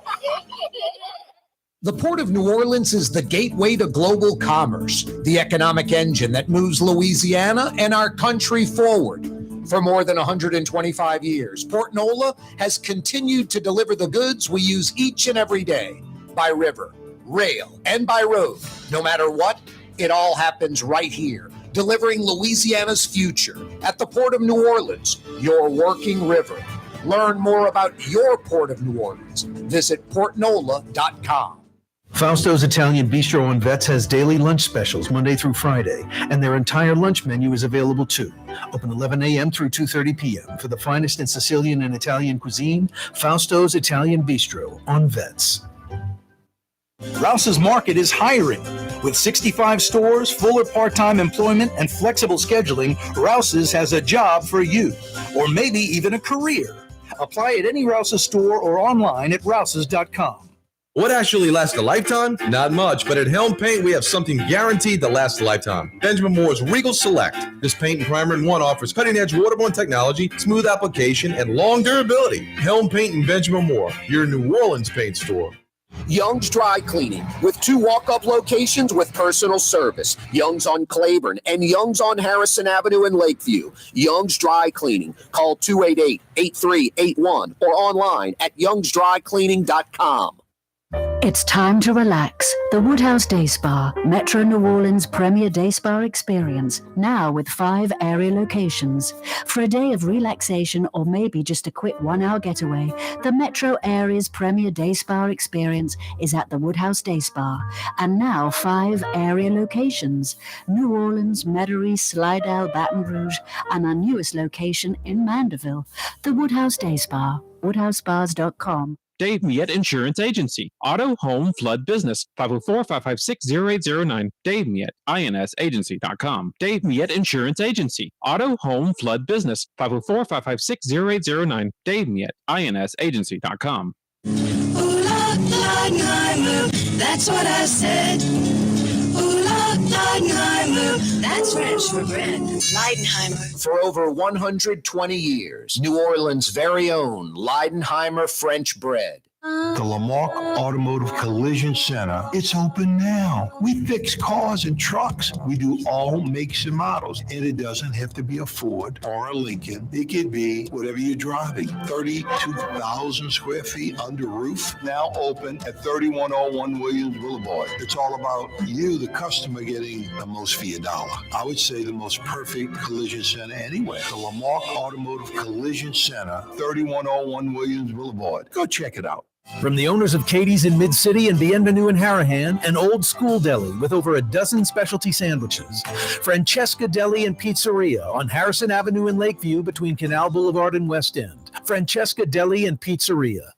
C: The Port of New Orleans is the gateway to global commerce, the economic engine that moves Louisiana and our country forward. For more than 125 years, Port Nola has continued to deliver the goods we use each and every day, by river, rail, and by road. No matter what, it all happens right here, delivering Louisiana's future at the Port of New Orleans, your working river. Learn more about your Port of New Orleans. Visit portnola.com.
E: Fausto's Italian Bistro on Vets has daily lunch specials Monday through Friday, and their entire lunch menu is available too. Open 11 a.m. through 2:30 p.m. For the finest in Sicilian and Italian cuisine, Fausto's Italian Bistro on Vets. Rouse's Market is hiring. With 65 stores, full or part-time employment, and flexible scheduling, Rouse's has a job for you, or maybe even a career. Apply at any Rouse's store or online at rouses.com.
M: What actually lasts a lifetime? Not much, but at Helm Paint, we have something guaranteed to last a lifetime. Benjamin Moore's Regal Select. This paint and primer in one offers cutting-edge waterborne technology, smooth application, and long durability. Helm Paint and Benjamin Moore, your New Orleans paint store.
C: Young's Dry Cleaning, with 2 walk-up locations with personal service. Young's on Claiborne and Young's on Harrison Avenue in Lakeview. Young's Dry Cleaning. Call 288-8381 or online at youngsdrycleaning.com.
G: It's time to relax. The Woodhouse Day Spa, Metro New Orleans' premier day spa experience, now with 5 area locations. For a day of relaxation or maybe just a quick 1-hour getaway, the Metro area's premier day spa experience is at the Woodhouse Day Spa, and now 5 area locations: New Orleans, Metairie, Slidell, Baton Rouge, and our newest location in Mandeville. The Woodhouse Day Spa, woodhousespas.com.
D: Dave Miette Insurance Agency. Auto, home, flood business. 504-556-0809. Dave Miette, insagency.com. Dave Miette Insurance Agency. Auto, home, flood business. 504-556-0809. Dave Miette, insagency.com.
A: That's what I said. Leidenheimer, that's French for bread. Leidenheimer.
C: For over 120 years, New Orleans' very own Leidenheimer French bread.
J: The Lamarck Automotive Collision Center, it's open now. We fix cars and trucks. We do all makes and models. And it doesn't have to be a Ford or a Lincoln. It could be whatever you're driving. 32,000 square feet under roof, now open at 3101 Williams Boulevard. It's all about you, the customer, getting the most for your dollar. I would say the most perfect collision center anywhere. The Lamarck Automotive Collision Center, 3101 Williams Boulevard. Go check it out.
E: From the owners of Katie's in Mid-City and Bienvenue in Harahan, an old school deli with over a dozen specialty sandwiches. Francesca Deli and Pizzeria on Harrison Avenue in Lakeview between Canal Boulevard and West End. Francesca Deli and Pizzeria.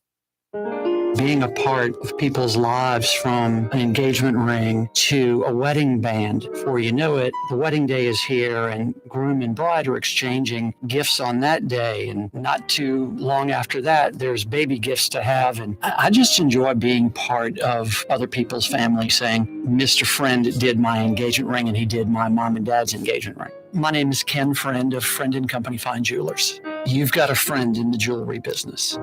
H: Being a part of people's lives, from an engagement ring to a wedding band. Before you know it, the wedding day is here and groom and bride are exchanging gifts on that day. And not too long after that, there's baby gifts to have. And I just enjoy being part of other people's family, saying, Mr. Friend did my engagement ring and he did my mom and dad's engagement ring. My name is Ken Friend of Friend & Company Fine Jewelers. You've got a friend in the jewelry business.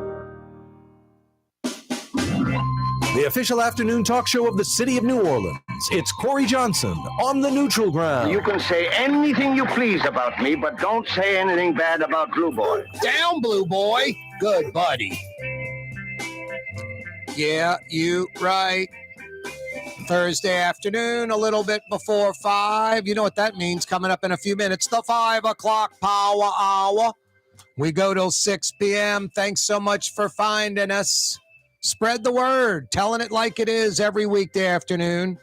E: The official afternoon talk show of the city of New Orleans. It's Corey Johnson on the neutral ground.
N: You can say anything you please about me, but don't say anything bad about Blue Boy.
C: Down, Blue Boy. Good buddy. Yeah, you right. Thursday afternoon, a little bit before 5. You know what that means. Coming up in a few minutes, the 5 o'clock power hour. We go till 6 p.m. Thanks so much for finding us. Spread the word, telling it like it is every weekday afternoon.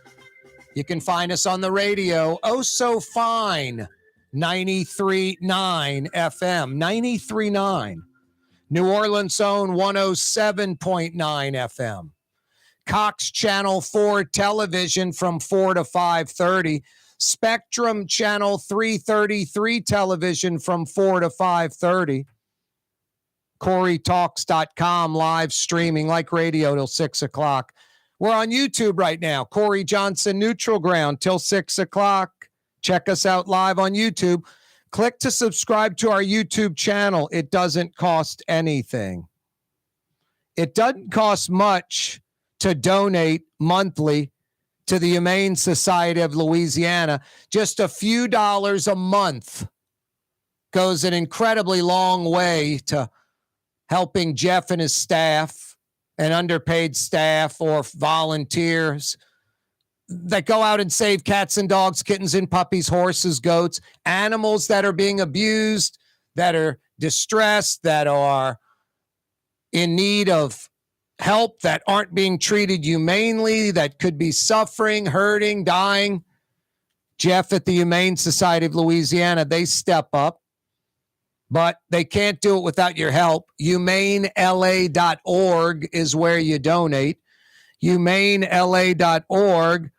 C: You can find us on the radio. Oh, so fine. 93.9 FM. 93.9. New Orleans' own 107.9 FM. Cox Channel 4 television from 4 to 5:30. Spectrum Channel 333 television from 4 to 5:30. CoreyTalks.com live streaming like radio till 6 o'clock. We're on YouTube right now. Corey Johnson Neutral Ground till 6 o'clock. Check us out live on YouTube. Click to subscribe to our YouTube channel. It doesn't cost anything. It doesn't cost much to donate monthly to the Humane Society of Louisiana. Just a few dollars a month goes an incredibly long way to helping Jeff and his staff and underpaid staff or volunteers that go out and save cats and dogs, kittens and puppies, horses, goats, animals that are being abused, that are distressed, that are in need of help, that aren't being treated humanely, that could be suffering, hurting, dying. Jeff at the Humane Society of Louisiana, they step up. But they can't do it without your help. HumaneLA.org is where you donate.
B: humanela.org.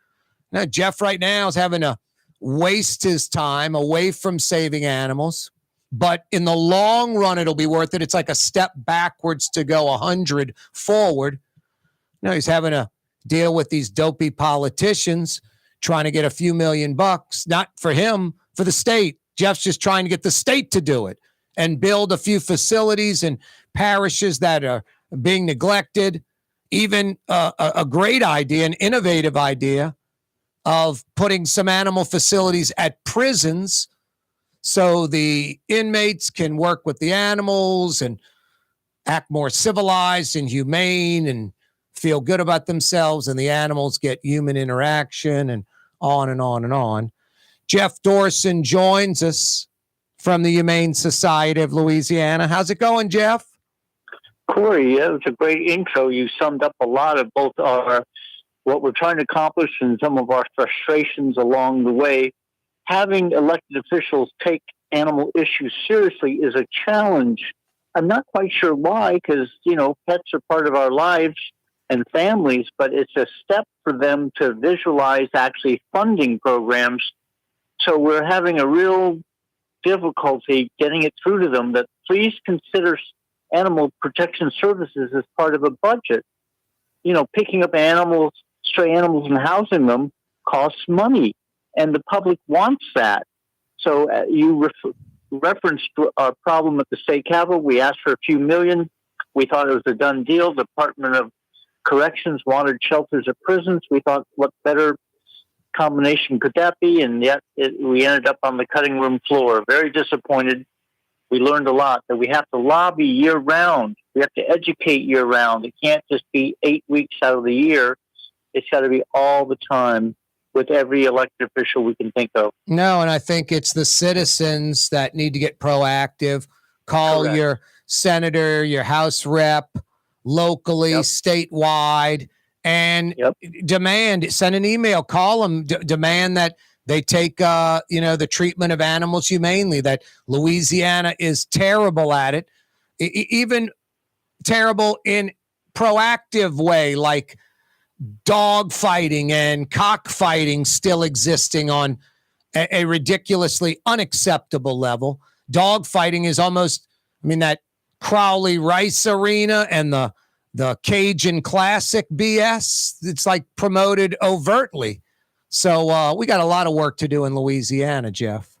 B: Now, Jeff right now is having to waste his time away from saving animals. But in the long run, it'll be worth it. It's like a step backwards to go 100 forward. Now he's having to deal with these dopey politicians trying to get a few $1 million, not for him, for the state. Jeff's just trying to get the state to do it and build a few facilities in parishes that are being neglected. Even a great idea, an innovative idea of putting some animal facilities at prisons so the inmates can work with the animals and act more civilized and humane and feel good about themselves, and the animals get human interaction, and on and on and on. Jeff Dorson joins us from the Humane Society of Louisiana. How's it going, Jeff?
O: Corey, yeah, it was a great intro. You summed up a lot of both what we're trying to accomplish and some of our frustrations along the way. Having elected officials take animal issues seriously is a challenge. I'm not quite sure why, because, pets are part of our lives and families, but it's a step for them to visualize actually funding programs. So we're having a real difficulty getting it through to them that please consider animal protection services as part of a budget. Picking up animals, stray animals, and housing them costs money, and the public wants that. So you referenced our problem at the state capitol. We asked for a few million. We thought it was a done deal. The Department of Corrections wanted shelters at prisons. We thought, what better combination could that be? And yet we ended up on the cutting room floor. Very disappointed. We learned a lot that we have to lobby year round. We have to educate year round. It can't just be 8 weeks out of the year. It's got to be all the time with every elected official we can think of.
B: No, and I think it's the citizens that need to get proactive. Call
O: Correct.
B: Your senator, your House rep, locally, statewide, and demand, send an email, call them, demand that they take, the treatment of animals humanely, that Louisiana is terrible at it, even terrible in proactive way, like dog fighting and cockfighting still existing on a ridiculously unacceptable level. Dog fighting is almost, that Crowley Rice Arena and the Cajun Classic BS, it's like promoted overtly. So we got a lot of work to do in Louisiana, Jeff.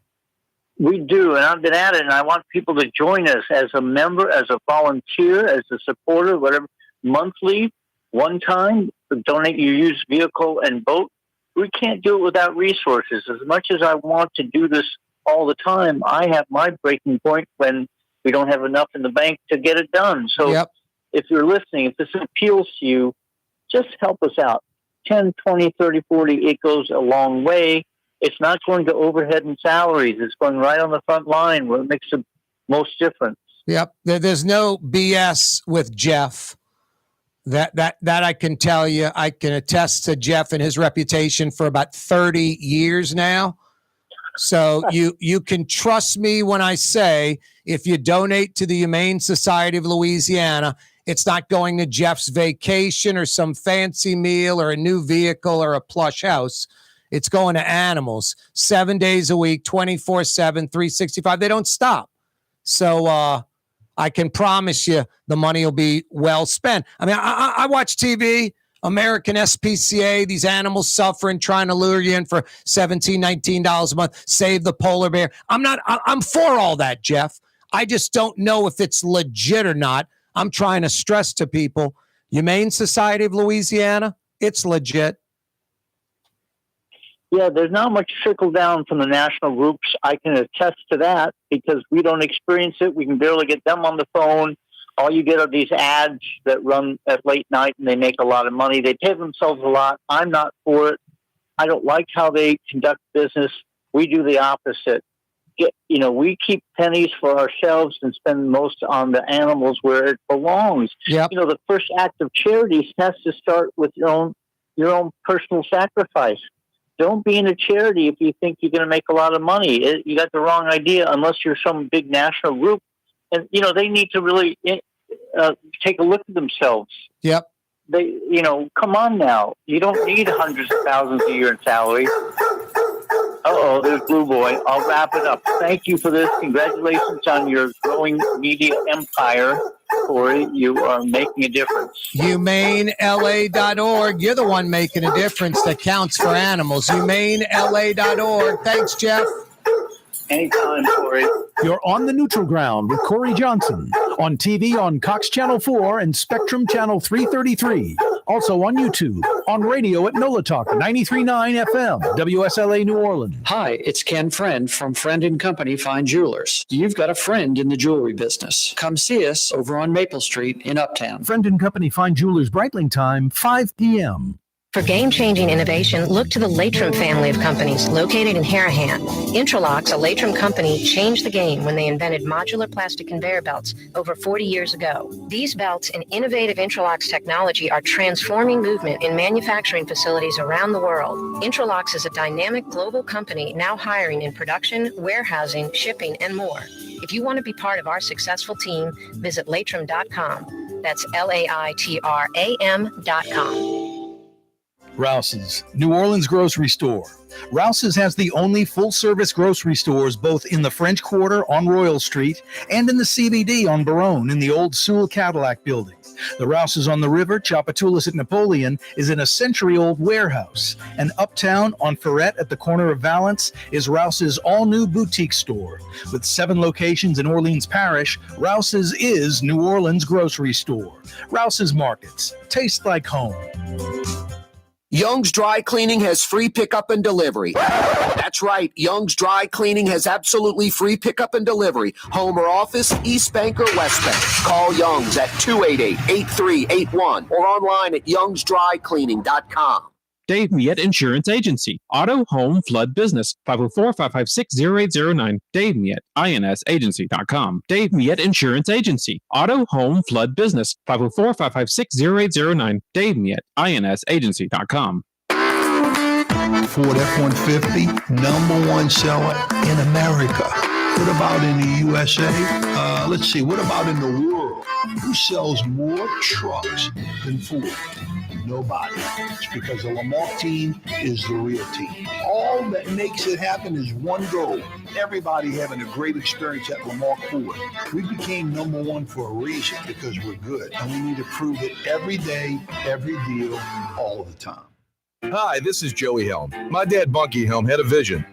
O: We do, and I've been at it, and I want people to join us as a member, as a volunteer, as a supporter, whatever, monthly, one time, donate your used vehicle and boat. We can't do it without resources. As much as I want to do this all the time, I have my breaking point when we don't have enough in the bank to get it done. So if you're listening, if this appeals to you, just help us out. 10, 20, 30, 40, it goes a long way. It's not going to overhead and salaries. It's going right on the front line where it makes the most difference.
B: Yep. There's no BS with Jeff. That I can tell you. I can attest to Jeff and his reputation for about 30 years now. So you can trust me when I say, if you donate to the Humane Society of Louisiana, it's not going to Jeff's vacation or some fancy meal or a new vehicle or a plush house. It's going to animals 7 days a week, 24/7, 365. They don't stop. So I can promise you the money will be well spent. I watch TV, American SPCA, these animals suffering, trying to lure you in for $17, $19 a month, save the polar bear. I'm for all that, Jeff. I just don't know if it's legit or not. I'm trying to stress to people, Humane Society of Louisiana, it's legit.
O: Yeah, there's not much trickle down from the national groups. I can attest to that because we don't experience it. We can barely get them on the phone. All you get are these ads that run at late night and they make a lot of money. They pay themselves a lot. I'm not for it. I don't like how they conduct business. We do the opposite. We keep pennies for ourselves and spend most on the animals where it belongs.
B: Yep.
O: The first act of charity has to start with your own personal sacrifice. Don't be in a charity if you think you're going to make a lot of money. You got the wrong idea unless you're some big national group. And, they need to really take a look at themselves.
B: Yep.
O: come on now. You don't need hundreds of thousands a year in salary. Uh-oh, there's Blue Boy. I'll wrap it up. Thank you for this. Congratulations on your growing media empire, Corey. You are making a difference.
B: HumaneLA.org. You're the one making a difference that counts for animals. HumaneLA.org. Thanks, Jeff.
O: Anytime, Corey.
E: You're on the neutral ground with Corey Johnson on TV on Cox Channel 4 and Spectrum Channel 333. Also on YouTube, on radio at NOLA Talk 93.9 FM, WSLA New Orleans.
H: Hi, it's Ken Friend from Friend & Company Fine Jewelers. You've got a friend in the jewelry business. Come see us over on Maple Street in Uptown.
E: Friend & Company Fine Jewelers, Breitling time, 5 p.m.
L: For game-changing innovation, look to the Latrim family of companies located in Harahan. Intralox, a Latrim company, changed the game when they invented modular plastic conveyor belts over 40 years ago. These belts and innovative Intralox technology are transforming movement in manufacturing facilities around the world. Intralox is a dynamic global company now hiring in production, warehousing, shipping, and more. If you want to be part of our successful team, visit Latrim.com. That's LAITRAM.com.
E: Rouse's, New Orleans grocery store. Rouse's has the only full-service grocery stores both in the French Quarter on Royal Street and in the CBD on Baronne in the old Sewell Cadillac building. The Rouse's on the river, Tchoupitoulas at Napoleon, is in a century-old warehouse. And uptown on Ferret at the corner of Valence is Rouse's all-new boutique store. With 7 locations in Orleans Parish, Rouse's is New Orleans grocery store. Rouse's Markets. Taste like home.
C: Young's Dry Cleaning has free pickup and delivery. That's right. Young's Dry Cleaning has absolutely free pickup and delivery. Home or office, East Bank or West Bank. Call Young's at 288-8381 or online at youngsdrycleaning.com.
D: Dave Miette Insurance Agency. Auto, home, flood, business. 504-556-0809. Dave Miette, insagency.com. Dave Miette Insurance Agency. Auto, home, flood, business. 504-556-0809. Dave Miette, insagency.com.
J: Ford F-150, #1 seller in America. What about in the USA? Let's see, what about in the world? Who sells more trucks than Ford? Nobody. It's because the Lamarck team is the real team. All that makes it happen is one goal. Everybody having a great experience at Lamarck Ford. We became #1 for a reason, because we're good. And we need to prove it every day, every deal, all the time.
M: Hi, this is Joey Helm. My dad, Bunky Helm, had a vision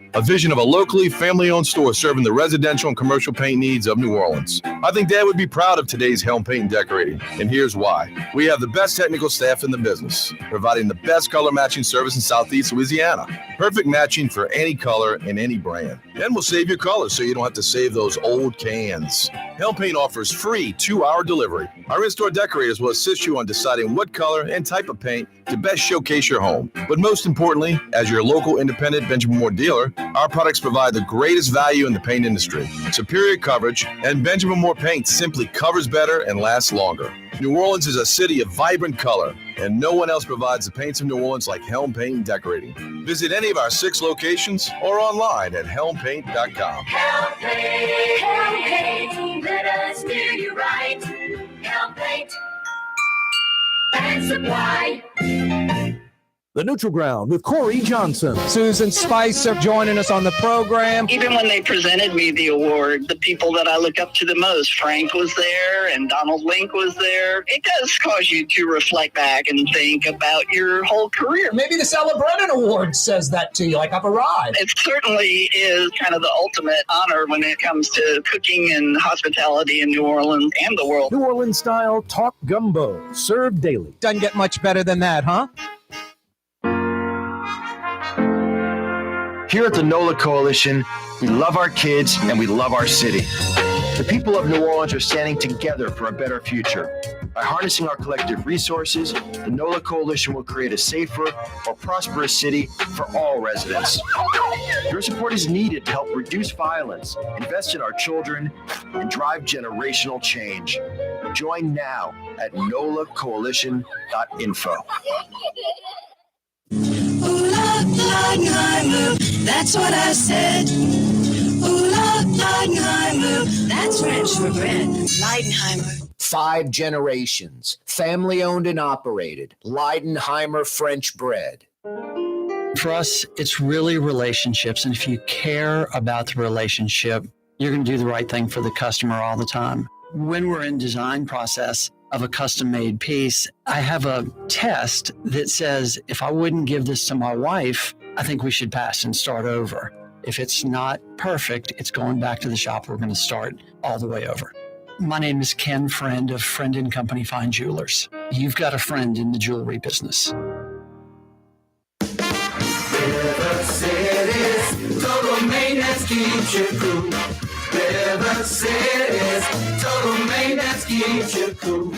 M: of a locally family-owned store serving the residential and commercial paint needs of New Orleans. I think Dad would be proud of today's Helm Paint and Decorating, and here's why. We have the best technical staff in the business, providing the best color matching service in Southeast Louisiana. Perfect matching for any color and any brand. And we'll save your colors so you don't have to save those old cans. Helm Paint offers free 2-hour delivery. Our in-store decorators will assist you on deciding what color and type of paint to best showcase your home. But most importantly, as your local independent Benjamin Moore dealer, our products provide the greatest value in the paint industry, superior coverage, and Benjamin Moore paint simply covers better and lasts longer. New Orleans is a city of vibrant color, and no one else provides the paints of New Orleans like Helm Paint and Decorating. Visit any of our 6 locations or online at helmpaint.com.
A: Helm Paint, Helm Paint, let us do you right. Helm Paint and Supply.
E: The Neutral Ground with Corey Johnson.
B: Susan Spicer joining us on the program.
P: Even when they presented me the award, the people that I look up to the most, Frank was there and Donald Link was there. It does cause you to reflect back and think about your whole career.
C: Maybe the Stella Brennan Award says that to you, like I've arrived.
P: It certainly is kind of the ultimate honor when it comes to cooking and hospitality in New Orleans and the world.
E: New Orleans style talk gumbo, served daily.
B: Doesn't get much better than that, huh?
K: Here at the NOLA Coalition, we love our kids and we love our city. The people of New Orleans are standing together for a better future. By harnessing our collective resources, the NOLA Coalition will create a safer, more prosperous city for all residents. Your support is needed to help reduce violence, invest in our children, and drive generational change. Join now at nolacoalition.info.
A: Ooh, Leidenheimer, that's what I said. Ooh, Leidenheimer, that's French for bread. Leidenheimer.
C: 5 generations, family owned and operated, Leidenheimer French bread.
H: For us, it's really relationships. And if you care about the relationship, you're going to do the right thing for the customer all the time. When we're in design process of a custom made piece, I have a test that says, if I wouldn't give this to my wife, I think we should pass and start over. If it's not perfect, it's going back to the shop. We're going to start all the way over. My name is Ken Friend of Friend & Company Fine Jewelers. You've got a friend in the jewelry business.
A: River City's total maintenance keeps you cool. River City's total maintenance keeps you cool.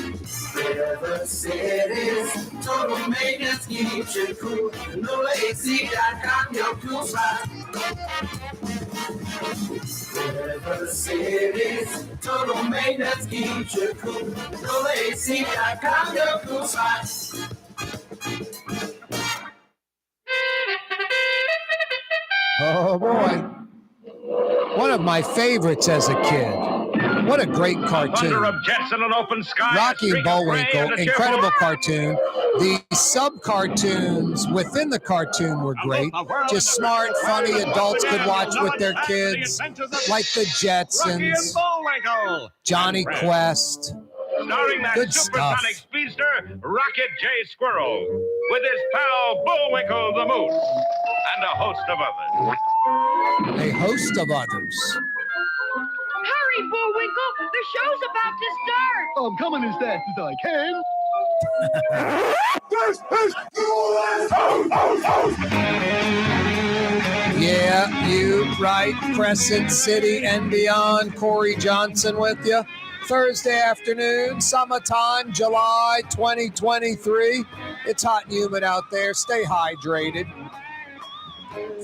A: River City's total maintenance keeps you cool. NolaAC.com, your cool spot. River City's total maintenance keeps you cool. NolaAC.com, your cool spot.
B: Oh, boy. One of my favorites as a kid. What a great cartoon. Rocky and Bullwinkle, incredible cartoon. The sub-cartoons within the cartoon were great. Just smart, funny adults could watch with their kids, like the Jetsons, Johnny Quest.
Q: Starring that
B: Good
Q: supersonic
B: stuff.
Q: speedster, Rocket J. Squirrel, with his pal Bullwinkle the Moose, and a host of others.
B: A host of others.
A: Hurry, Bullwinkle! The show's about to start!
F: I'm coming as fast as I can.
B: Yeah, you right. Crescent City and beyond. Corey Johnson with you. Thursday afternoon, summertime, July 2023. It's hot and humid out there. Stay hydrated.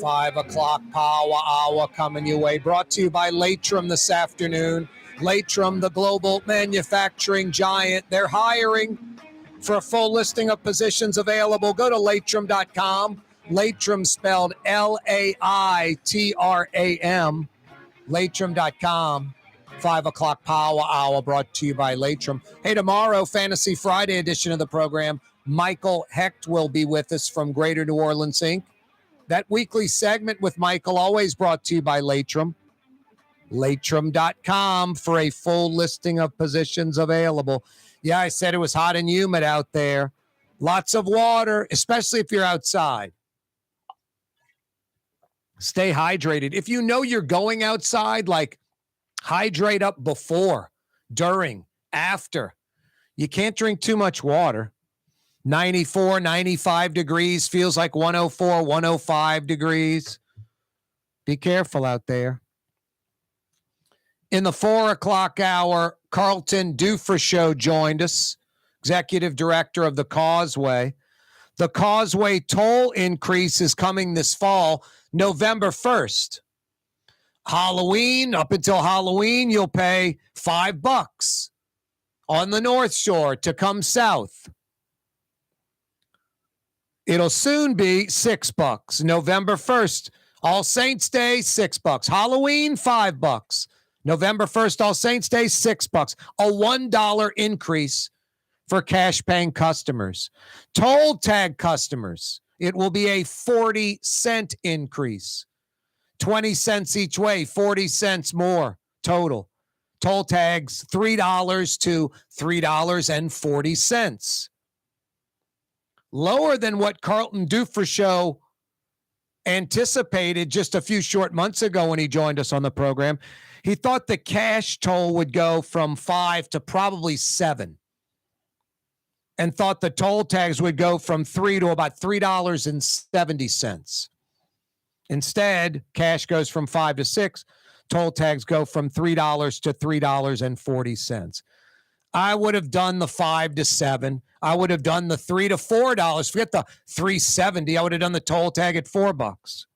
B: 5 o'clock power hour coming your way. Brought to you by Latrim this afternoon. Latrim, the global manufacturing giant. They're hiring. For a full listing of positions available, go to Latrim.com. Latrim spelled Laitram. Latrim.com. 5 o'clock power hour brought to you by Latrim. Hey, tomorrow, Fantasy Friday edition of the program, Michael Hecht will be with us from Greater New Orleans, Inc. That weekly segment with Michael, always brought to you by Latrim. Latrim.com for a full listing of positions available. Yeah, I said it was hot and humid out there. Lots of water, especially if you're outside. Stay hydrated. If you know you're going outside, like hydrate up before, during, after. You can't drink too much water. 94, 95 degrees, feels like 104, 105 degrees. Be careful out there. In the 4 o'clock hour, Carlton Dufrechou joined us, executive director of the Causeway. The Causeway toll increase is coming this fall, November 1st. Halloween, up until Halloween, you'll pay $5 on the North Shore to come south. It'll soon be $6. November 1st, All Saints Day, $6. Halloween, $5. November 1st, All Saints Day, $6. A $1 increase for cash-paying customers. Toll tag customers, it will be a 40-cent increase. 20 cents each way, 40 cents more total. Toll tags, $3 to $3.40. Lower than what Carlton Dufrechou anticipated just a few short months ago when he joined us on the program. He thought the cash toll would go from 5 to probably 7, and thought the toll tags would go from 3 to about $3.70. Instead, cash goes from 5 to 6. Toll tags go from $3 to $3.40. I would have done the 5 to 7. I would have done the $3 to $4. Forget the $3.70. I would have done the toll tag at $4.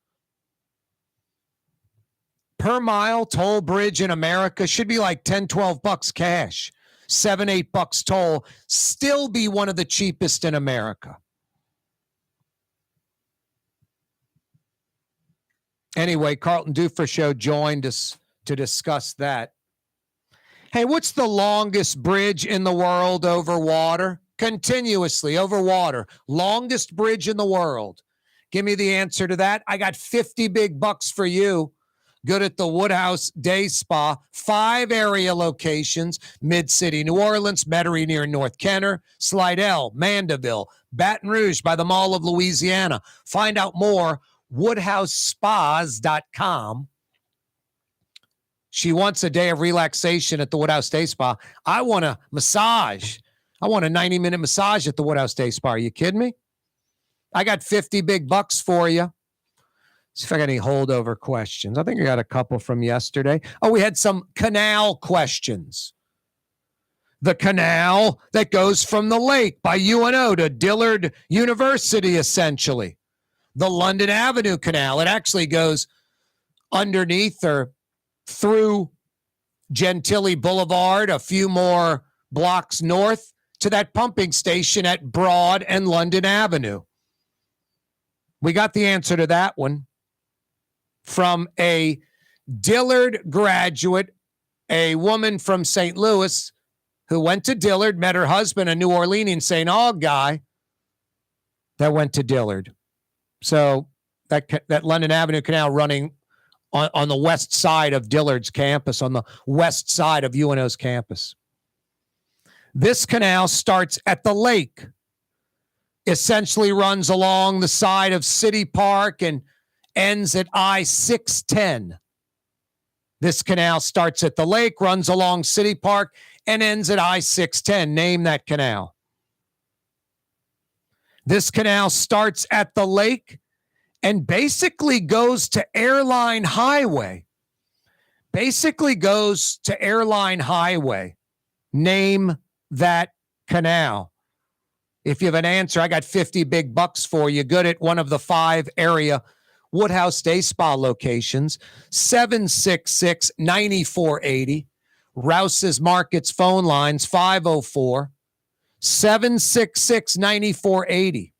B: Per mile toll bridge in America should be like $10, $12 cash. $7, $8 toll. Still be one of the cheapest in America. Anyway, Carlton Dufrechou joined us to discuss that. Hey, what's the longest bridge in the world over water? Continuously over water. Longest bridge in the world. Give me the answer to that. I got 50 big bucks for you. Good at the Woodhouse Day Spa. 5 area locations: Mid-City, New Orleans, Metairie near North Kenner, Slidell, Mandeville, Baton Rouge by the Mall of Louisiana. Find out more, woodhousespas.com. She wants a day of relaxation at the Woodhouse Day Spa. I want a massage. I want a 90-minute massage at the Woodhouse Day Spa. Are you kidding me? I got 50 big bucks for you. See if I got any holdover questions. I think I got a couple from yesterday. Oh, we had some canal questions. The canal that goes from the lake by UNO to Dillard University, essentially. The London Avenue Canal. It actually goes underneath or through Gentilly Boulevard, a few more blocks north to that pumping station at Broad and London Avenue. We got the answer to that one from a Dillard graduate, a woman from St. Louis who went to Dillard, met her husband, a New Orleanian St. Aug guy that went to Dillard. So that London Avenue Canal running on the west side of Dillard's campus, on the west side of UNO's campus. This canal starts at the lake, essentially runs along the side of City Park and ends at I-610. This canal starts at the lake, runs along City Park, and ends at I-610. Name that canal. This canal starts at the lake and basically goes to Airline Highway. Name that canal. If you have an answer, I got 50 big bucks for you. Good at one of the 5 area Woodhouse Day Spa locations. 766-9480. Rouse's Markets phone lines 504-766-9480.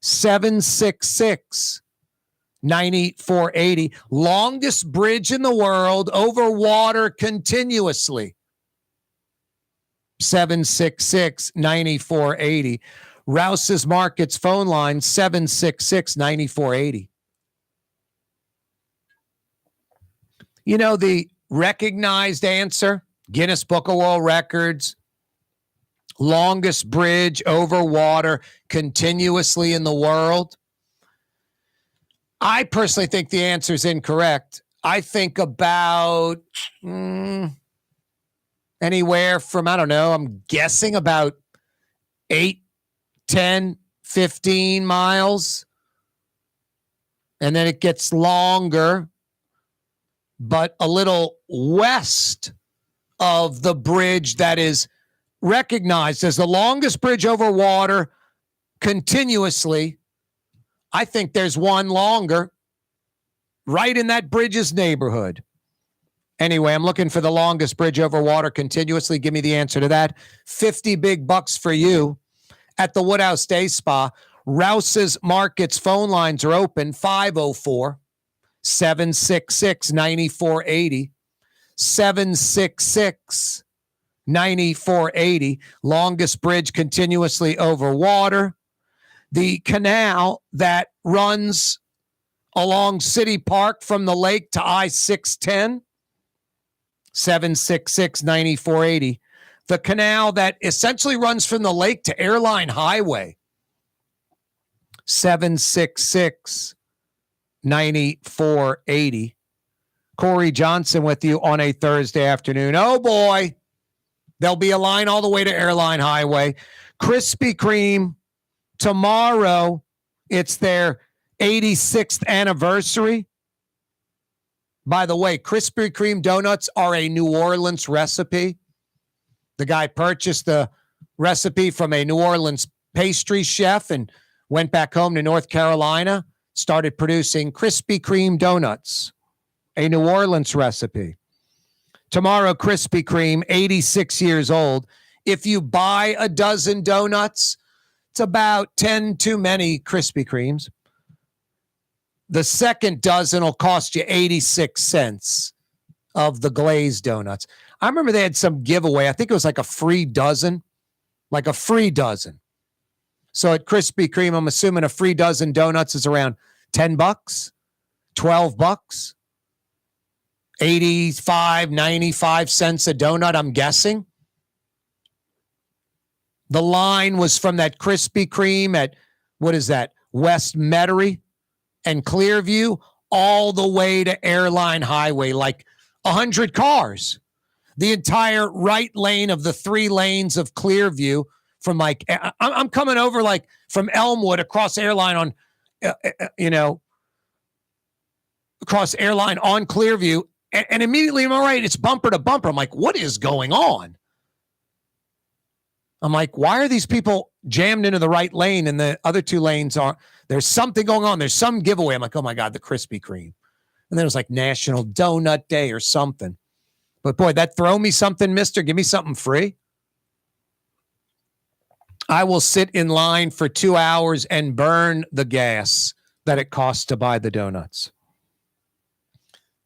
B: 766-9480. Longest bridge in the world over water continuously. 766-9480. Rouse's Markets phone line 766-9480. You know, the recognized answer, Guinness Book of World Records, longest bridge over water continuously in the world. I personally think the answer is incorrect. I think about anywhere from, I don't know, I'm guessing about 8, 10, 15 miles. And then it gets longer, but a little west of the bridge that is recognized as the longest bridge over water continuously. I think there's one longer right in that bridge's neighborhood. Anyway, I'm looking for the longest bridge over water continuously. Give me the answer to that. 50 big bucks for you at the Woodhouse Day Spa. Rouse's Markets phone lines are open 504-766-9480. 766-9480. Longest bridge continuously over water. The canal that runs along City Park from the lake to I-610. 766-9480. The canal that essentially runs from the lake to Airline Highway. 766-9480. Corey Johnson with you on a Thursday afternoon. Oh boy, there'll be a line all the way to Airline Highway. Krispy Kreme, tomorrow, it's their 86th anniversary. By the way, Krispy Kreme donuts are a New Orleans recipe. The guy purchased the recipe from a New Orleans pastry chef and went back home to North Carolina, started producing Krispy Kreme donuts, a New Orleans recipe. Tomorrow, Krispy Kreme, 86 years old. If you buy a dozen donuts, it's about 10 too many Krispy Kremes. The second dozen will cost you 86 cents of the glazed donuts. I remember they had some giveaway. I think it was like a free dozen. So at Krispy Kreme, I'm assuming a free dozen donuts is around $10, $12, 85, 95 cents a donut, I'm guessing. The line was from that Krispy Kreme at, what is that, West Metairie and Clearview, all the way to Airline Highway, like 100 cars. The entire right lane of the 3 lanes of Clearview from like, I'm coming over like from Elmwood across Airline on, across Airline on Clearview. And immediately, am I right? It's bumper to bumper. I'm like, what is going on? I'm like, why are these people jammed into the right lane and the other 2 lanes aren't? There's something going on. There's some giveaway. I'm like, oh my God, the Krispy Kreme. And then it was like National Donut Day or something. But boy, that throw me something, mister. Give me something free. I will sit in line for 2 hours and burn the gas that it costs to buy the donuts.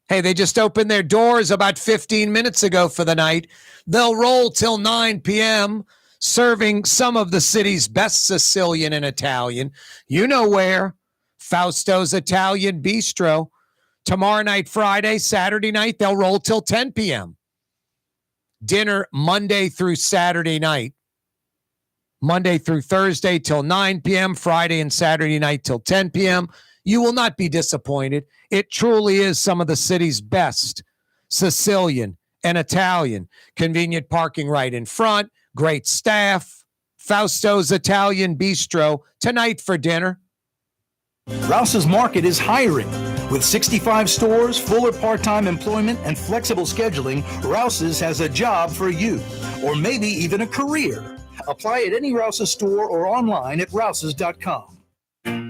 B: Hey, they just opened their doors about 15 minutes ago for the night. They'll roll till 9 p.m., serving some of the city's best Sicilian and Italian. You know where? Fausto's Italian Bistro. Tomorrow night, Friday, Saturday night, they'll roll till 10 p.m. Dinner Monday through Saturday night. Monday through Thursday till 9 p.m., Friday and Saturday night till 10 p.m. You will not be disappointed. It truly is some of the city's best Sicilian and Italian. Convenient parking right in front. Great staff. Fausto's Italian Bistro tonight for dinner.
E: Rouse's Market is hiring. With 65 stores, full or part-time employment, and flexible scheduling, Rouse's has a job for you, or maybe even a career. Apply at any Rouse's store or online at rouses.com.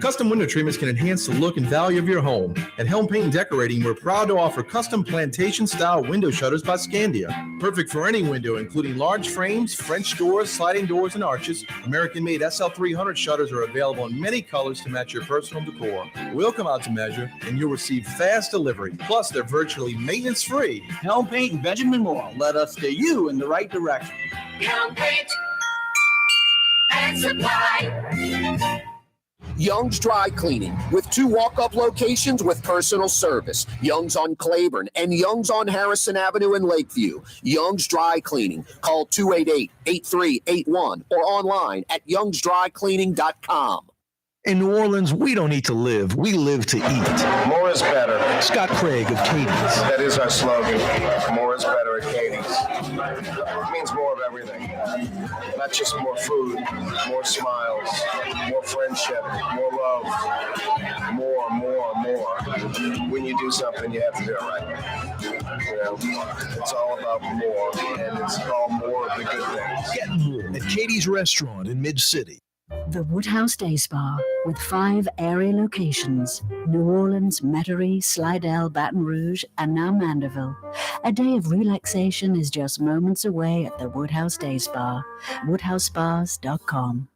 M: Custom window treatments can enhance the look and value of your home. At Helm Paint and Decorating, we're proud to offer custom plantation-style window shutters by Scandia. Perfect for any window, including large frames, French doors, sliding doors, and arches. American-made SL300 shutters are available in many colors to match your personal decor. We'll come out to measure, and you'll receive fast delivery. Plus, they're virtually maintenance-free.
R: Helm Paint and Benjamin Moore let us steer you in the right direction.
A: Helm Paint and Supply.
C: Young's Dry Cleaning, with 2 walk-up locations with personal service. Young's on Claiborne and Young's on Harrison Avenue in Lakeview. Young's Dry Cleaning. Call 288-8381 or online at youngsdrycleaning.com.
E: In New Orleans, we don't eat to live. We live to eat.
K: More is better.
E: Scott Craig of Katie's.
K: That is our slogan. More is better at Katie's. It means more of everything. Not just more food, more smiles, more friendship, more love, more. When you do something, you have to do it right. You know, it's all about more, and it's all more of the good things.
E: Get more at Katie's Restaurant in Mid-City.
G: The Woodhouse Day Spa, with 5 area locations: New Orleans, Metairie, Slidell, Baton Rouge, and now Mandeville. A day of relaxation is just moments away at the Woodhouse Day Spa. WoodhouseSpas.com.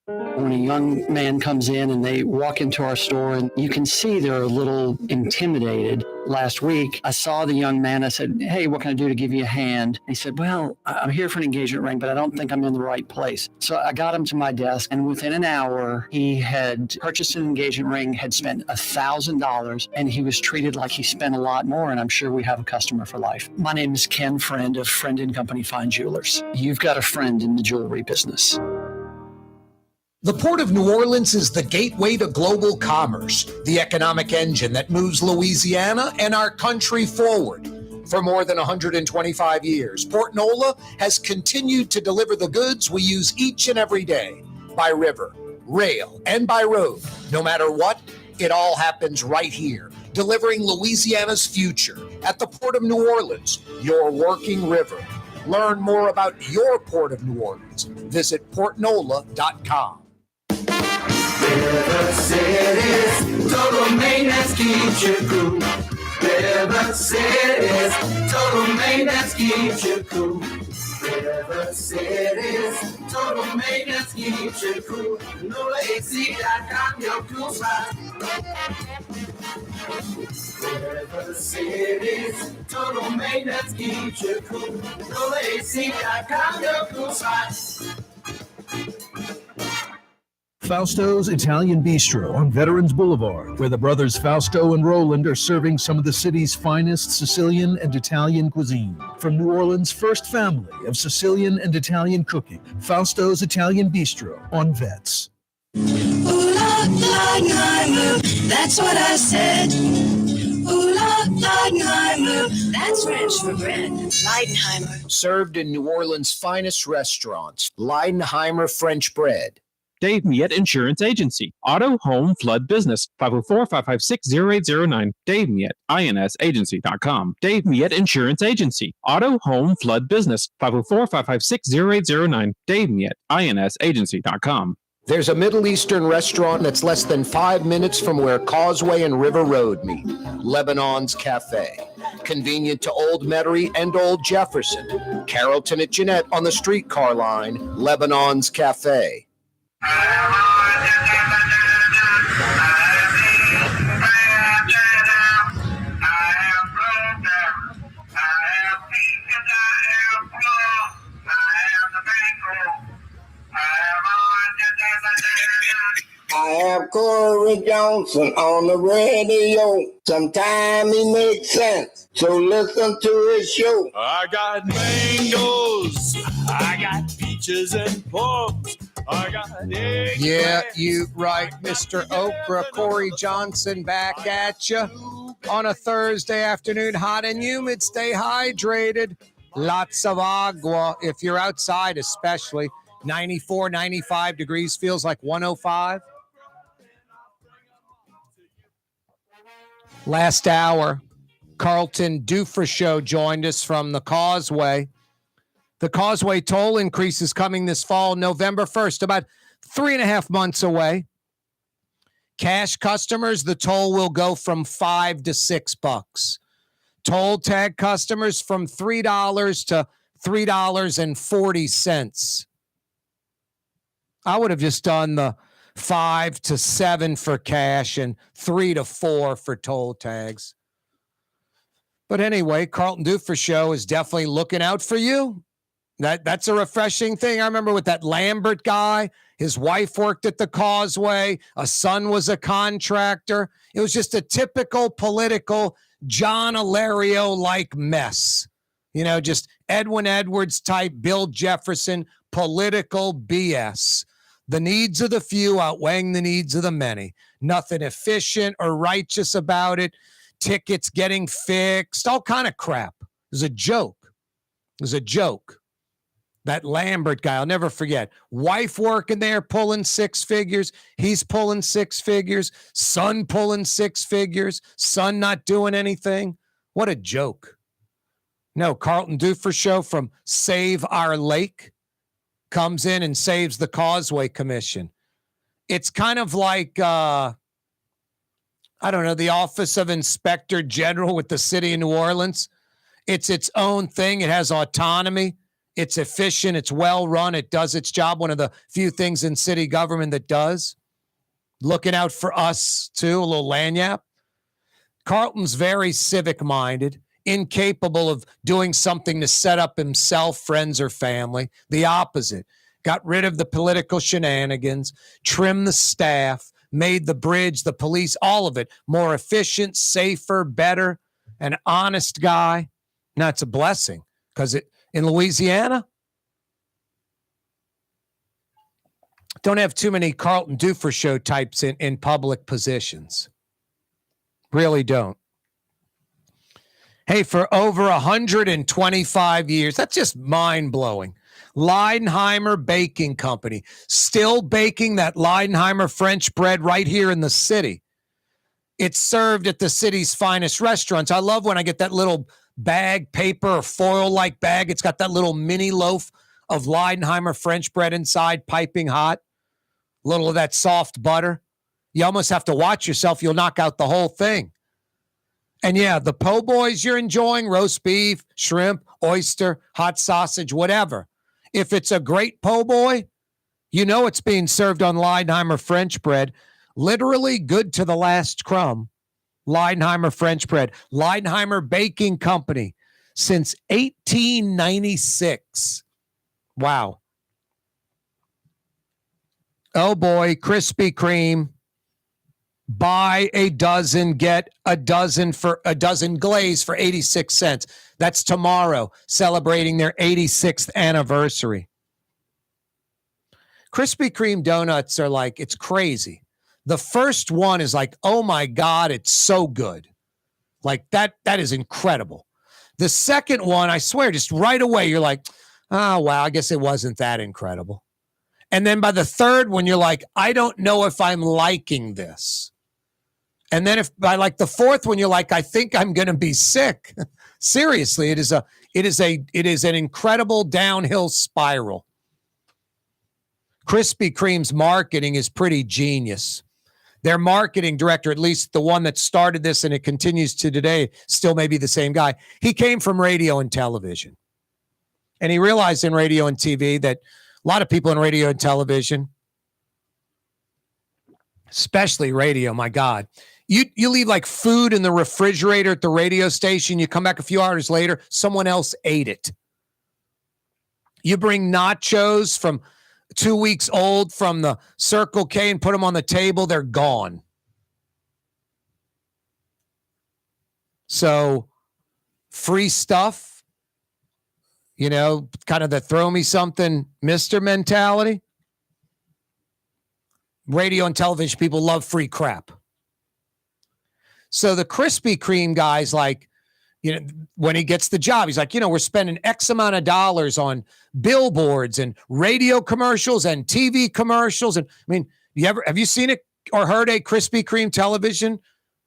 H: When a young man comes in and they walk into our store, and you can see they're a little intimidated. Last week, I saw the young man. I said, "Hey, what can I do to give you a hand?" He said, "Well, I'm here for an engagement ring, but I don't think I'm in the right place." So I got him to my desk, and within an hour, he had purchased an engagement ring, had spent $1,000, and he was treated like he spent a lot more, and I'm sure we have a customer for life. My name is Ken Friend of Friend & Company Fine Jewelers. You've got a friend in the jewelry business.
C: The Port of New Orleans is the gateway to global commerce, the economic engine that moves Louisiana and our country forward. For more than 125 years, Port Nola has continued to deliver the goods we use each and every day, by river, rail, and by road. No matter what, it all happens right here, delivering Louisiana's future at the Port of New Orleans, your working river. Learn more about your Port of New Orleans. Visit portnola.com.
A: River Cities, total maintenance keeps you cool. River Cities, total maintenance keeps you cool. River City's total maintenance keeps you cool. NolaAC.com, your cool spot. River City's total maintenance keeps you cool. NolaAC.com, your cool spot.
E: Fausto's Italian Bistro on Veterans Boulevard, where the brothers Fausto and Roland are serving some of the city's finest Sicilian and Italian cuisine. From New Orleans' first family of Sicilian and Italian cooking, Fausto's Italian Bistro on Vets.
A: Ooh, Leidenheimer, that's what I said. Ooh, Leidenheimer, that's French for bread. Leidenheimer.
C: Served in New Orleans' finest restaurants, Leidenheimer French bread.
D: Dave Miette Insurance Agency. Auto, home, flood, business. 504-556-0809. Dave Miette, insagency.com. Dave Miette Insurance Agency. Auto, home, flood, business. 504-556-0809. Dave Miette, insagency.com.
C: There's a Middle Eastern restaurant that's less than 5 minutes from where Causeway and River Road meet, Lebanon's Cafe. Convenient to Old Metairie and Old Jefferson. Carrollton at Jeanette on the streetcar line, Lebanon's Cafe.
N: I have Corey Johnson on the radio. Sometime he makes sense, so listen to his show.
A: I got mangoes, I got peaches and plums, I got eggs.
B: Yeah, you right, Mr. Okra. Corey Johnson back at you on a Thursday afternoon, hot and humid. Stay hydrated. Lots of agua if you're outside, especially. 94, 95 degrees, feels like 105. Last hour, Carlton Dufrechou joined us from the Causeway. The Causeway toll increase is coming this fall, November 1st, about 3.5 months away. Cash customers, the toll will go from $5 to $6. Toll tag customers from $3 to $3.40. I would have just done the 5 to 7 for cash and 3 to 4 for toll tags. But anyway, Carlton Dufrechou is definitely looking out for you. That's a refreshing thing. I remember with that Lambert guy, his wife worked at the Causeway, a son was a contractor. It was just a typical political John Alario-like mess. You know, just Edwin Edwards type, Bill Jefferson, political BS. The needs of the few outweighing the needs of the many. Nothing efficient or righteous about it. Tickets getting fixed, all kind of crap. It was a joke. It was a joke. That Lambert guy, I'll never forget. Wife working there, pulling 6 figures. He's pulling 6 figures. Son pulling 6 figures. Son not doing anything. What a joke. No, Carlton Dufrechou from Save Our Lake comes in and saves the Causeway Commission. It's kind of like, I don't know, the Office of Inspector General with the city of New Orleans. It's its own thing. It has autonomy. It's efficient. It's well run. It does its job. One of the few things in city government that does. Looking out for us, too, a little lanyap. Carlton's very civic-minded, incapable of doing something to set up himself, friends, or family. The opposite. Got rid of the political shenanigans, trimmed the staff, made the bridge, the police, all of it more efficient, safer, better, an honest guy. Now, it's a blessing because in Louisiana, don't have too many Carlton Dufrechou types in public positions. Really don't. Hey, for over 125 years, that's just mind-blowing. Leidenheimer Baking Company, still baking that Leidenheimer French bread right here in the city. It's served at the city's finest restaurants. I love when I get that little bag, paper or foil-like bag. It's got that little mini loaf of Leidenheimer French bread inside, piping hot. A little of that soft butter. You almost have to watch yourself. You'll knock out the whole thing. And yeah, the po' boys you're enjoying, roast beef, shrimp, oyster, hot sausage, whatever. If it's a great po' boy, you know it's being served on Leidenheimer French bread. Literally good to the last crumb. Leidenheimer French bread. Leidenheimer Baking Company since 1896. Wow. Oh boy, Krispy Kreme. Buy a dozen, get a dozen glaze for 86 cents. That's tomorrow, celebrating their 86th anniversary. Krispy Kreme donuts are like, it's crazy. The first one is like, oh my God, it's so good. Like that is incredible. The second one, I swear, just right away, you're like, oh, wow, I guess it wasn't that incredible. And then by the third one, you're like, I don't know if I'm liking this. And then if by like the fourth one, you're like, I think I'm going to be sick. Seriously, it is an incredible downhill spiral. Krispy Kreme's marketing is pretty genius. Their marketing director, at least the one that started this and it continues to today, still may be the same guy. He came from radio and television. And he realized in radio and TV that a lot of people in radio and television, especially radio, my God, you leave like food in the refrigerator at the radio station. You come back a few hours later, someone else ate it. You bring nachos from 2 weeks old from the Circle K and put them on the table, they're gone. So free stuff, you know, kind of the throw me something, Mr. mentality. Radio and television people love free crap. So the Krispy Kreme guy's like, you know, when he gets the job, he's like, you know, we're spending X amount of dollars on billboards and radio commercials and TV commercials. And I mean, have you seen it or heard a Krispy Kreme television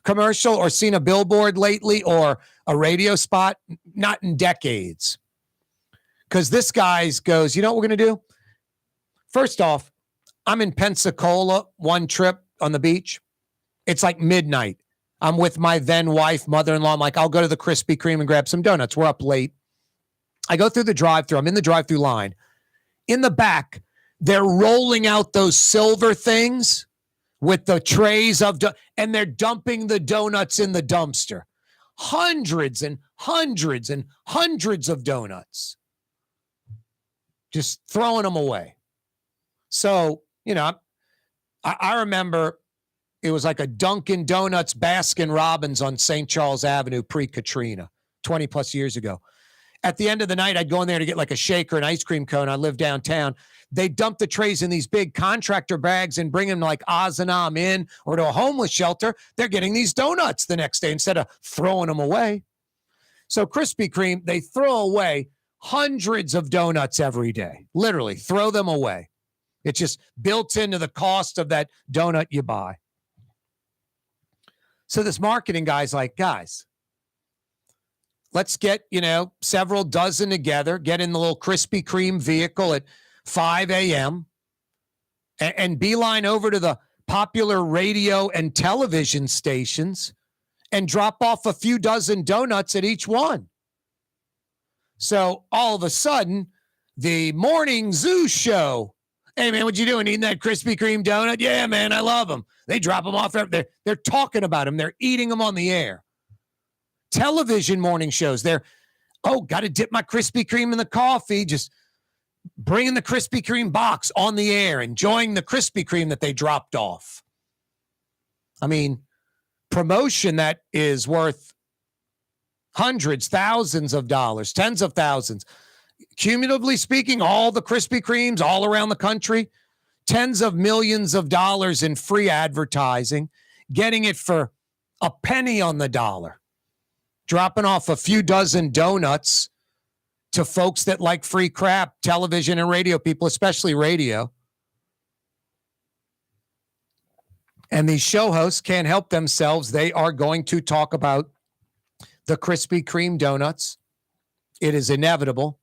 B: commercial or seen a billboard lately or a radio spot? Not in decades. Because this guy goes, you know what we're going to do? First off, I'm in Pensacola one trip on the beach. It's like midnight. I'm with my then wife, mother-in-law. I'm like, I'll go to the Krispy Kreme and grab some donuts. We're up late. I go through the drive-thru. I'm in the drive-thru line. In the back, they're rolling out those silver things with the trays of, and they're dumping the donuts in the dumpster. Hundreds and hundreds and hundreds of donuts. Just throwing them away. So, you know, I remember it was like a Dunkin' Donuts Baskin Robbins on St. Charles Avenue pre-Katrina, 20 plus years ago. At the end of the night, I'd go in there to get like a shake or an ice cream cone. I live downtown. They dump the trays in these big contractor bags and bring them to like Ozanam Inn or to a homeless shelter. They're getting these donuts the next day instead of throwing them away. So Krispy Kreme, they throw away hundreds of donuts every day. Literally, throw them away. It's just built into the cost of that donut you buy. So this marketing guy's like, guys, let's get, you know, several dozen together, get in the little Krispy Kreme vehicle at 5 a.m. and beeline over to the popular radio and television stations and drop off a few dozen donuts at each one. So all of a sudden, the morning zoo show. Hey, man, what you doing? Eating that Krispy Kreme donut? Yeah, man, I love them. They drop them off. They're talking about them. They're eating them on the air. Television morning shows. Got to dip my Krispy Kreme in the coffee. Just bringing the Krispy Kreme box on the air, enjoying the Krispy Kreme that they dropped off. I mean, promotion that is worth hundreds, thousands of dollars, tens of thousands. Cumulatively speaking, all the Krispy Kremes all around the country, tens of millions of dollars in free advertising, getting it for a penny on the dollar, dropping off a few dozen donuts to folks that like free crap, television and radio people, especially radio. And these show hosts can't help themselves. They are going to talk about the Krispy Kreme donuts. It is inevitable.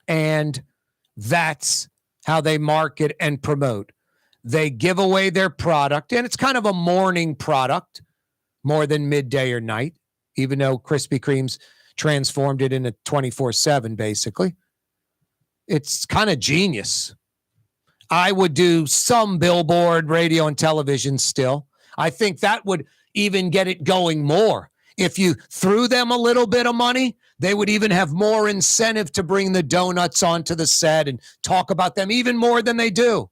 B: And that's how they market and promote. They give away their product, and it's kind of a morning product more than midday or night, even though Krispy Kreme's transformed it into 24/7, basically. It's kind of genius. I would do some billboard, radio, and television still. I think that would even get it going more. If you threw them a little bit of money, they would even have more incentive to bring the donuts onto the set and talk about them even more than they do.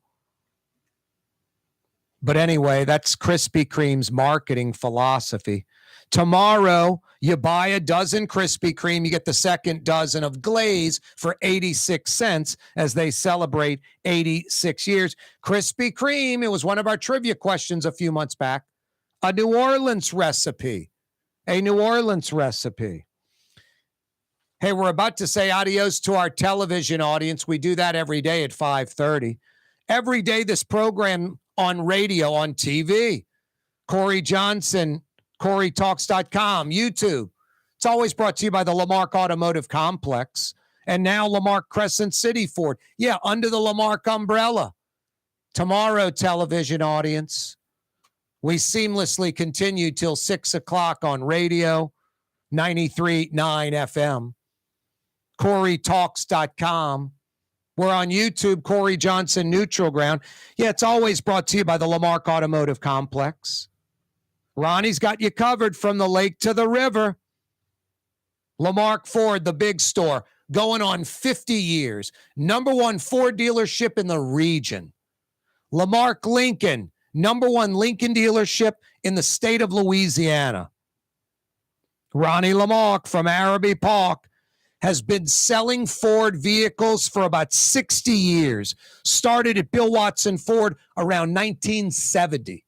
B: But anyway, that's Krispy Kreme's marketing philosophy. Tomorrow, you buy a dozen Krispy Kreme, you get the second dozen of glaze for 86 cents as they celebrate 86 years. Krispy Kreme, it was one of our trivia questions a few months back, a New Orleans recipe. A New Orleans recipe. Hey, we're about to say adios to our television audience. We do that every day at 5:30. Every day, this program on radio, on TV. Corey Johnson, CoreyTalks.com, YouTube. It's always brought to you by the Lamarck Automotive Complex. And now Lamarck Crescent City Ford. Yeah, under the Lamarck umbrella. Tomorrow, television audience. We seamlessly continue till 6 o'clock on radio, 93.9 FM. CoreyTalks.com. We're on YouTube, Corey Johnson Neutral Ground. Yeah, it's always brought to you by the Lamarck Automotive Complex. Ronnie's got you covered from the lake to the river. Lamarck Ford, the big store, going on 50 years. Number one Ford dealership in the region. Lamarck Lincoln, number one Lincoln dealership in the state of Louisiana. Ronnie Lamarck from Araby Park has been selling Ford vehicles for about 60 years. Started at Bill Watson Ford around 1970.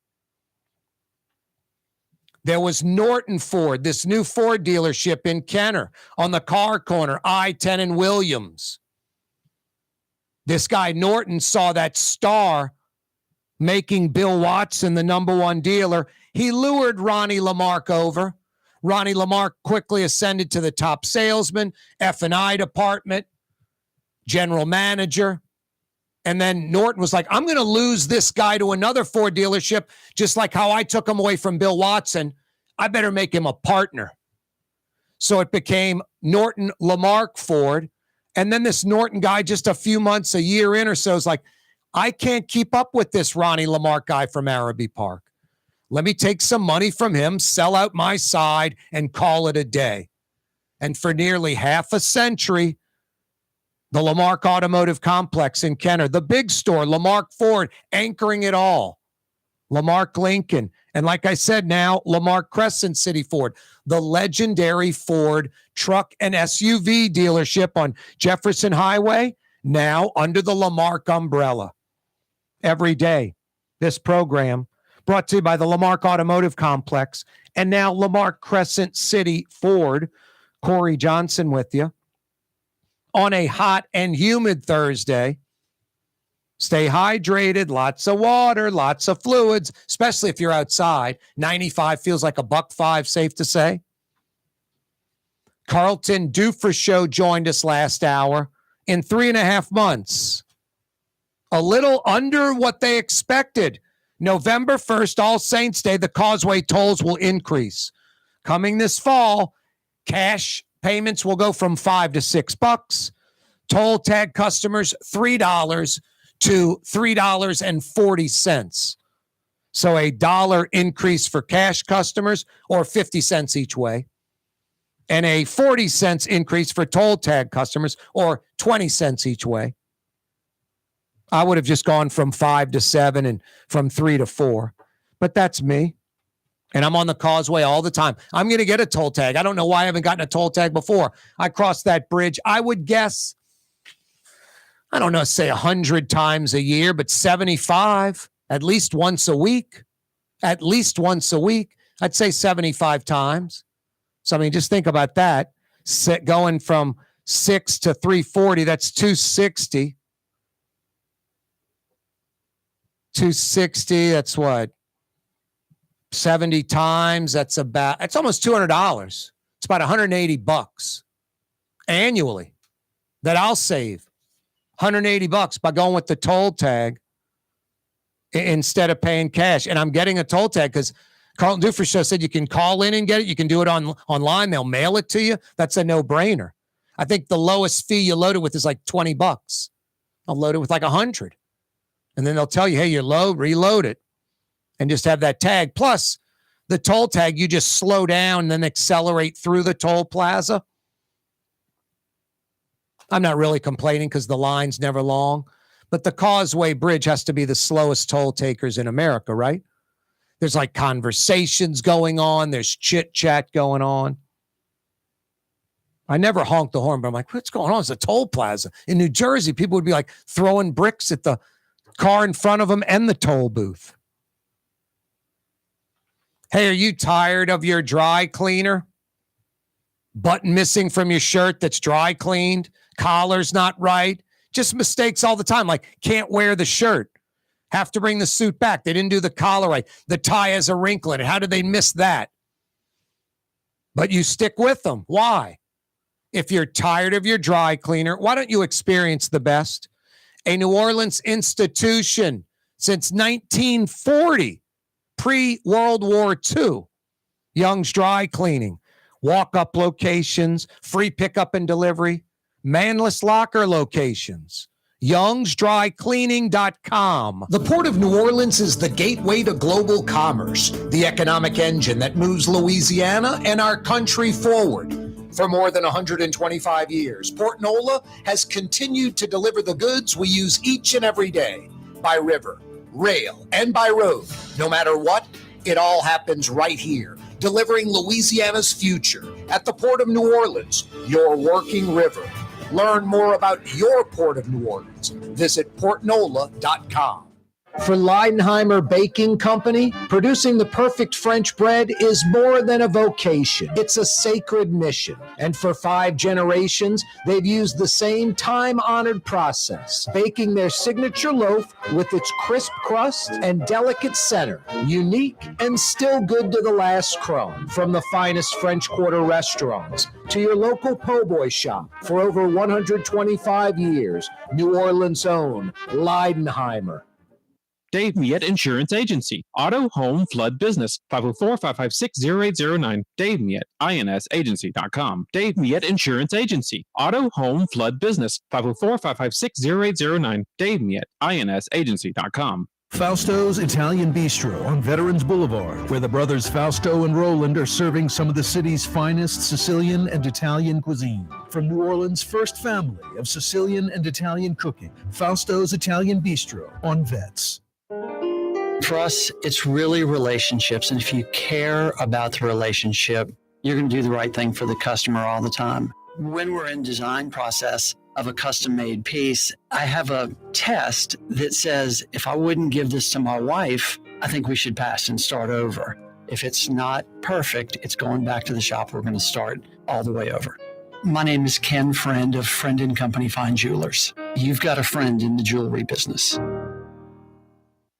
B: There was Norton Ford, this new Ford dealership in Kenner on the car corner, I-10 and Williams. This guy Norton saw that star making Bill Watson the number one dealer. He lured Ronnie Lamarck over. Ronnie Lamarck quickly ascended to the top salesman, F&I department, general manager. And then Norton was like, I'm going to lose this guy to another Ford dealership, just like how I took him away from Bill Watson. I better make him a partner. So it became Norton Lamarck Ford. And then this Norton guy, just a few months, a year in or so, is like, I can't keep up with this Ronnie Lamarck guy from Araby Park. Let me take some money from him, sell out my side, and call it a day. And for nearly half a century, the Lamarck Automotive Complex in Kenner, the big store, Lamarck Ford, anchoring it all. Lamarck Lincoln. And like I said, now Lamarck Crescent City Ford, the legendary Ford truck and SUV dealership on Jefferson Highway, now under the Lamarck umbrella. Every day, this program brought to you by the Lamarck Automotive Complex, and now Lamarck Crescent City Ford. Corey Johnson with you on a hot and humid Thursday. Stay hydrated, lots of water, lots of fluids, especially if you're outside. 95 feels like $1.05, safe to say. Carlton Dufrechou joined us last hour in 3.5 months. A little under what they expected. November 1st, All Saints Day, the Causeway tolls will increase. Coming this fall, cash payments will go from $5 to $6. Toll tag customers, $3 to $3.40. So a $1 increase for cash customers, or 50 cents each way. And a 40 cents increase for toll tag customers, or 20 cents each way. I would have just gone from 5 to 7 and from 3 to 4. But that's me. And I'm on the Causeway all the time. I'm going to get a toll tag. I don't know why I haven't gotten a toll tag before. I crossed that bridge, I would guess, I don't know, say 100 times a year, but 75, at least once a week. At least once a week. I'd say 75 times. So, I mean, just think about that. Going from 6 to 340, that's 260. 260, that's what? 70 times, that's almost $200. It's about $180 annually that I'll save. $180 by going with the toll tag instead of paying cash. And I'm getting a toll tag because Carlton Dufrechou said you can call in and get it. You can do it online. They'll mail it to you. That's a no-brainer. I think the lowest fee you load it with is like $20. I'll load it with like 100. And then they'll tell you, hey, you're low, reload it. And just have that tag. Plus, the toll tag, you just slow down and then accelerate through the toll plaza. I'm not really complaining because the line's never long. But the Causeway Bridge has to be the slowest toll takers in America, right? There's like conversations going on. There's chit-chat going on. I never honked the horn, but I'm like, what's going on? It's a toll plaza. In New Jersey, people would be like throwing bricks at the car in front of them and the toll booth. Hey, are you tired of your dry cleaner? Button missing from your shirt that's dry cleaned? Collar's not right? Just mistakes all the time, like can't wear the shirt. Have to bring the suit back. They didn't do the collar right. The tie has a wrinkle in it. How did they miss that? But you stick with them. Why? If you're tired of your dry cleaner, why don't you experience the best? A New Orleans institution since 1940, pre-World War II. Young's Dry Cleaning. Walk-up locations, free pickup and delivery, manless locker locations. Young'sDryCleaning.com.
C: The Port of New Orleans is the gateway to global commerce, the economic engine that moves Louisiana and our country forward. For more than 125 years, Port Nola has continued to deliver the goods we use each and every day by river, rail, and by road. No matter what, it all happens right here, delivering Louisiana's future at the Port of New Orleans, your working river. Learn more about your Port of New Orleans. Visit portnola.com. For Leidenheimer Baking Company, producing the perfect French bread is more than a vocation. It's a sacred mission. And for 5 generations, they've used the same time-honored process, baking their signature loaf with its crisp crust and delicate center, unique and still good to the last crumb. From the finest French Quarter restaurants to your local po' boy shop, for over 125 years, New Orleans' own Leidenheimer.
D: Dave Miette Insurance Agency. Auto, home, flood, business. 504-556-0809. Dave Miette, insagency.com. Dave Miette Insurance Agency. Auto, home, flood, business. 504-556-0809. Dave Miette, insagency.com.
E: Fausto's Italian Bistro on Veterans Boulevard, where the brothers Fausto and Roland are serving some of the city's finest Sicilian and Italian cuisine. From New Orleans' first family of Sicilian and Italian cooking, Fausto's Italian Bistro on Vets.
H: For us, it's really relationships. And if you care about the relationship, you're going to do the right thing for the customer all the time. When we're in design process of a custom-made piece, I have a test that says, if I wouldn't give this to my wife, I think we should pass and start over. If it's not perfect, it's going back to the shop. We're going to start all the way over. My name is Ken Friend of Friend & Company Fine Jewelers. You've got a friend in the jewelry business.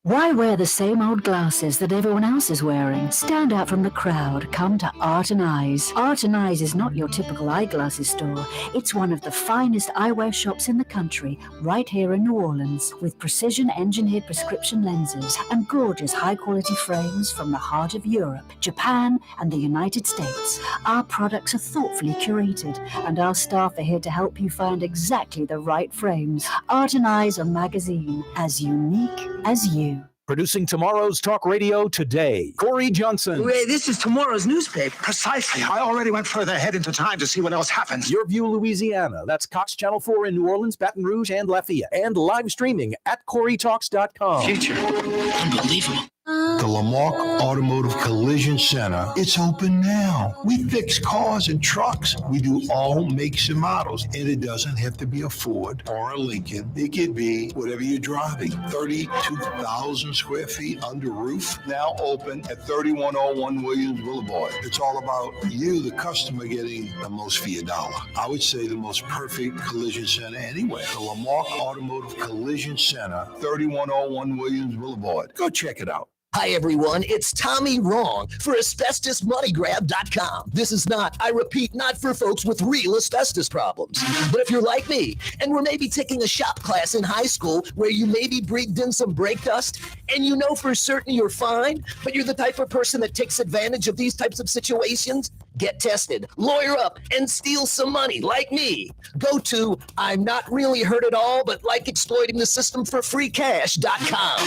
G: Why wear the same old glasses that everyone else is wearing? Stand out from the crowd. Come to Art and Eyes. Art and Eyes is not your typical eyeglasses store. It's one of the finest eyewear shops in the country, right here in New Orleans, with precision-engineered prescription lenses and gorgeous high-quality frames from the heart of Europe, Japan, and the United States. Our products are thoughtfully curated, and our staff are here to help you find exactly the right frames. Art and Eyes, a magazine as unique as you.
E: Producing tomorrow's talk radio today, Corey Johnson.
R: This is tomorrow's newspaper. Precisely. I already went further ahead into time to see what else happens.
E: Your View Louisiana. That's Cox Channel 4 in New Orleans, Baton Rouge, and Lafayette. And live streaming at CoreyTalks.com.
R: Future. Unbelievable.
J: The Lamarck Automotive Collision Center, it's open now. We fix cars and trucks. We do all makes and models. And it doesn't have to be a Ford or a Lincoln. It could be whatever you're driving. 32,000 square feet under roof. Now open at 3101 Williams Boulevard. It's all about you, the customer, getting the most for your dollar. I would say the most perfect collision center anywhere. The Lamarck Automotive Collision Center, 3101 Williams Boulevard. Go check it out.
S: Hi, everyone. It's Tommy Wrong for AsbestosMoneyGrab.com. This is not, I repeat, not for folks with real asbestos problems. But if you're like me and we're maybe taking a shop class in high school where you maybe breathed in some brake dust and you know for certain you're fine, but you're the type of person that takes advantage of these types of situations, get tested, lawyer up, and steal some money like me. Go to I'm not really hurt at all, but like exploiting the system for free cash.com.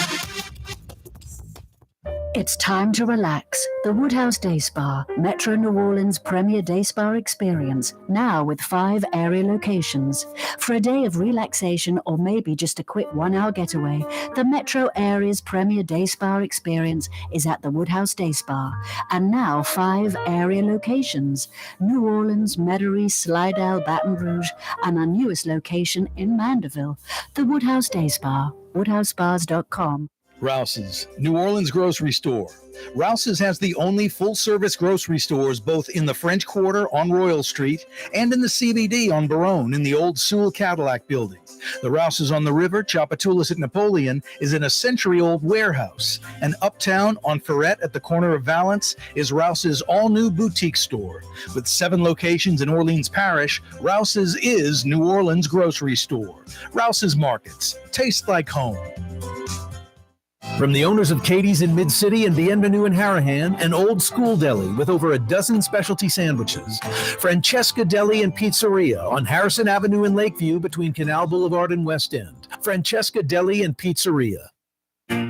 G: It's time to relax. The Woodhouse Day Spa, Metro New Orleans' premier day spa experience, now with 5 area locations. For a day of relaxation or maybe just a quick 1-hour getaway, the Metro area's premier day spa experience is at the Woodhouse Day Spa, and now 5 area locations: New Orleans, Metairie, Slidell, Baton Rouge, and our newest location in Mandeville. The Woodhouse Day Spa, woodhousespas.com.
E: Rouse's, New Orleans grocery store. Rouse's has the only full-service grocery stores both in the French Quarter on Royal Street and in the CBD on Baronne in the old Sewell Cadillac building. The Rouse's on the river, Tchoupitoulas at Napoleon, is in a century-old warehouse. And uptown on Ferret at the corner of Valence is Rouse's all-new boutique store. With 7 locations in Orleans Parish, Rouse's is New Orleans grocery store. Rouse's Markets. Taste like home. From the owners of Katie's in Mid-City and Bienvenue in Harahan, an old school deli with over a dozen specialty sandwiches. Francesca Deli and Pizzeria on Harrison Avenue in Lakeview between Canal Boulevard and West End. Francesca Deli and Pizzeria.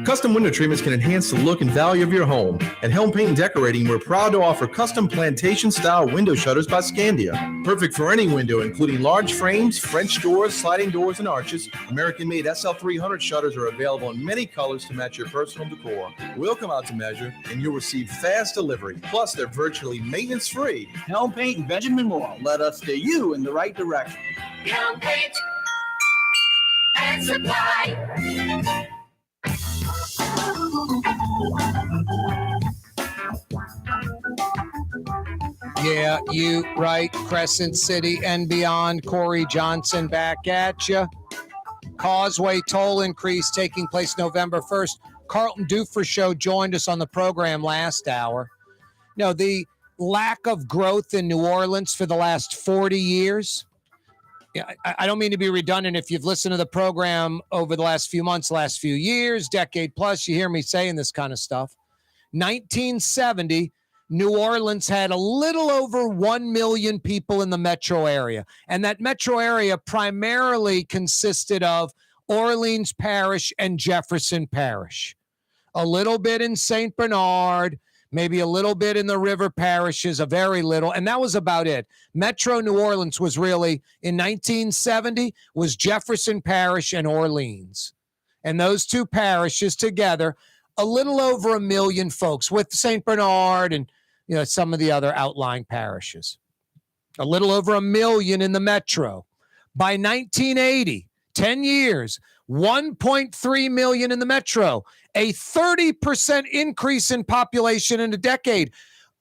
M: Custom window treatments can enhance the look and value of your home. At Helm Paint and Decorating, we're proud to offer custom plantation-style window shutters by Scandia. Perfect for any window, including large frames, French doors, sliding doors, and arches. American-made SL300 shutters are available in many colors to match your personal decor. We'll come out to measure, and you'll receive fast delivery. Plus, they're virtually maintenance-free.
T: Helm Paint and Benjamin Moore let us steer you in the right direction.
A: Helm Paint and Supply.
B: Yeah, you right. Crescent City and beyond. Corey Johnson back at you. Causeway toll increase taking place November 1st. Carlton Dufrechou joined us on the program last hour. No, the lack of growth in New Orleans for the last 40 years. Yeah, I don't mean to be redundant. If you've listened to the program over the last few months, last few years, decade plus, you hear me saying this kind of stuff. 1970, New Orleans had a little over 1 million people in the metro area. And that metro area primarily consisted of Orleans Parish and Jefferson Parish. A little bit in St. Bernard, maybe a little bit in the river parishes, a very little. And that was about it. Metro New Orleans was really, in 1970, was Jefferson Parish and Orleans. And those two parishes together, a little over 1 million folks, with St. Bernard and some of the other outlying parishes. A little over 1 million in the metro. By 1980, 10 years, 1.3 million in the metro. A 30% increase in population in a decade.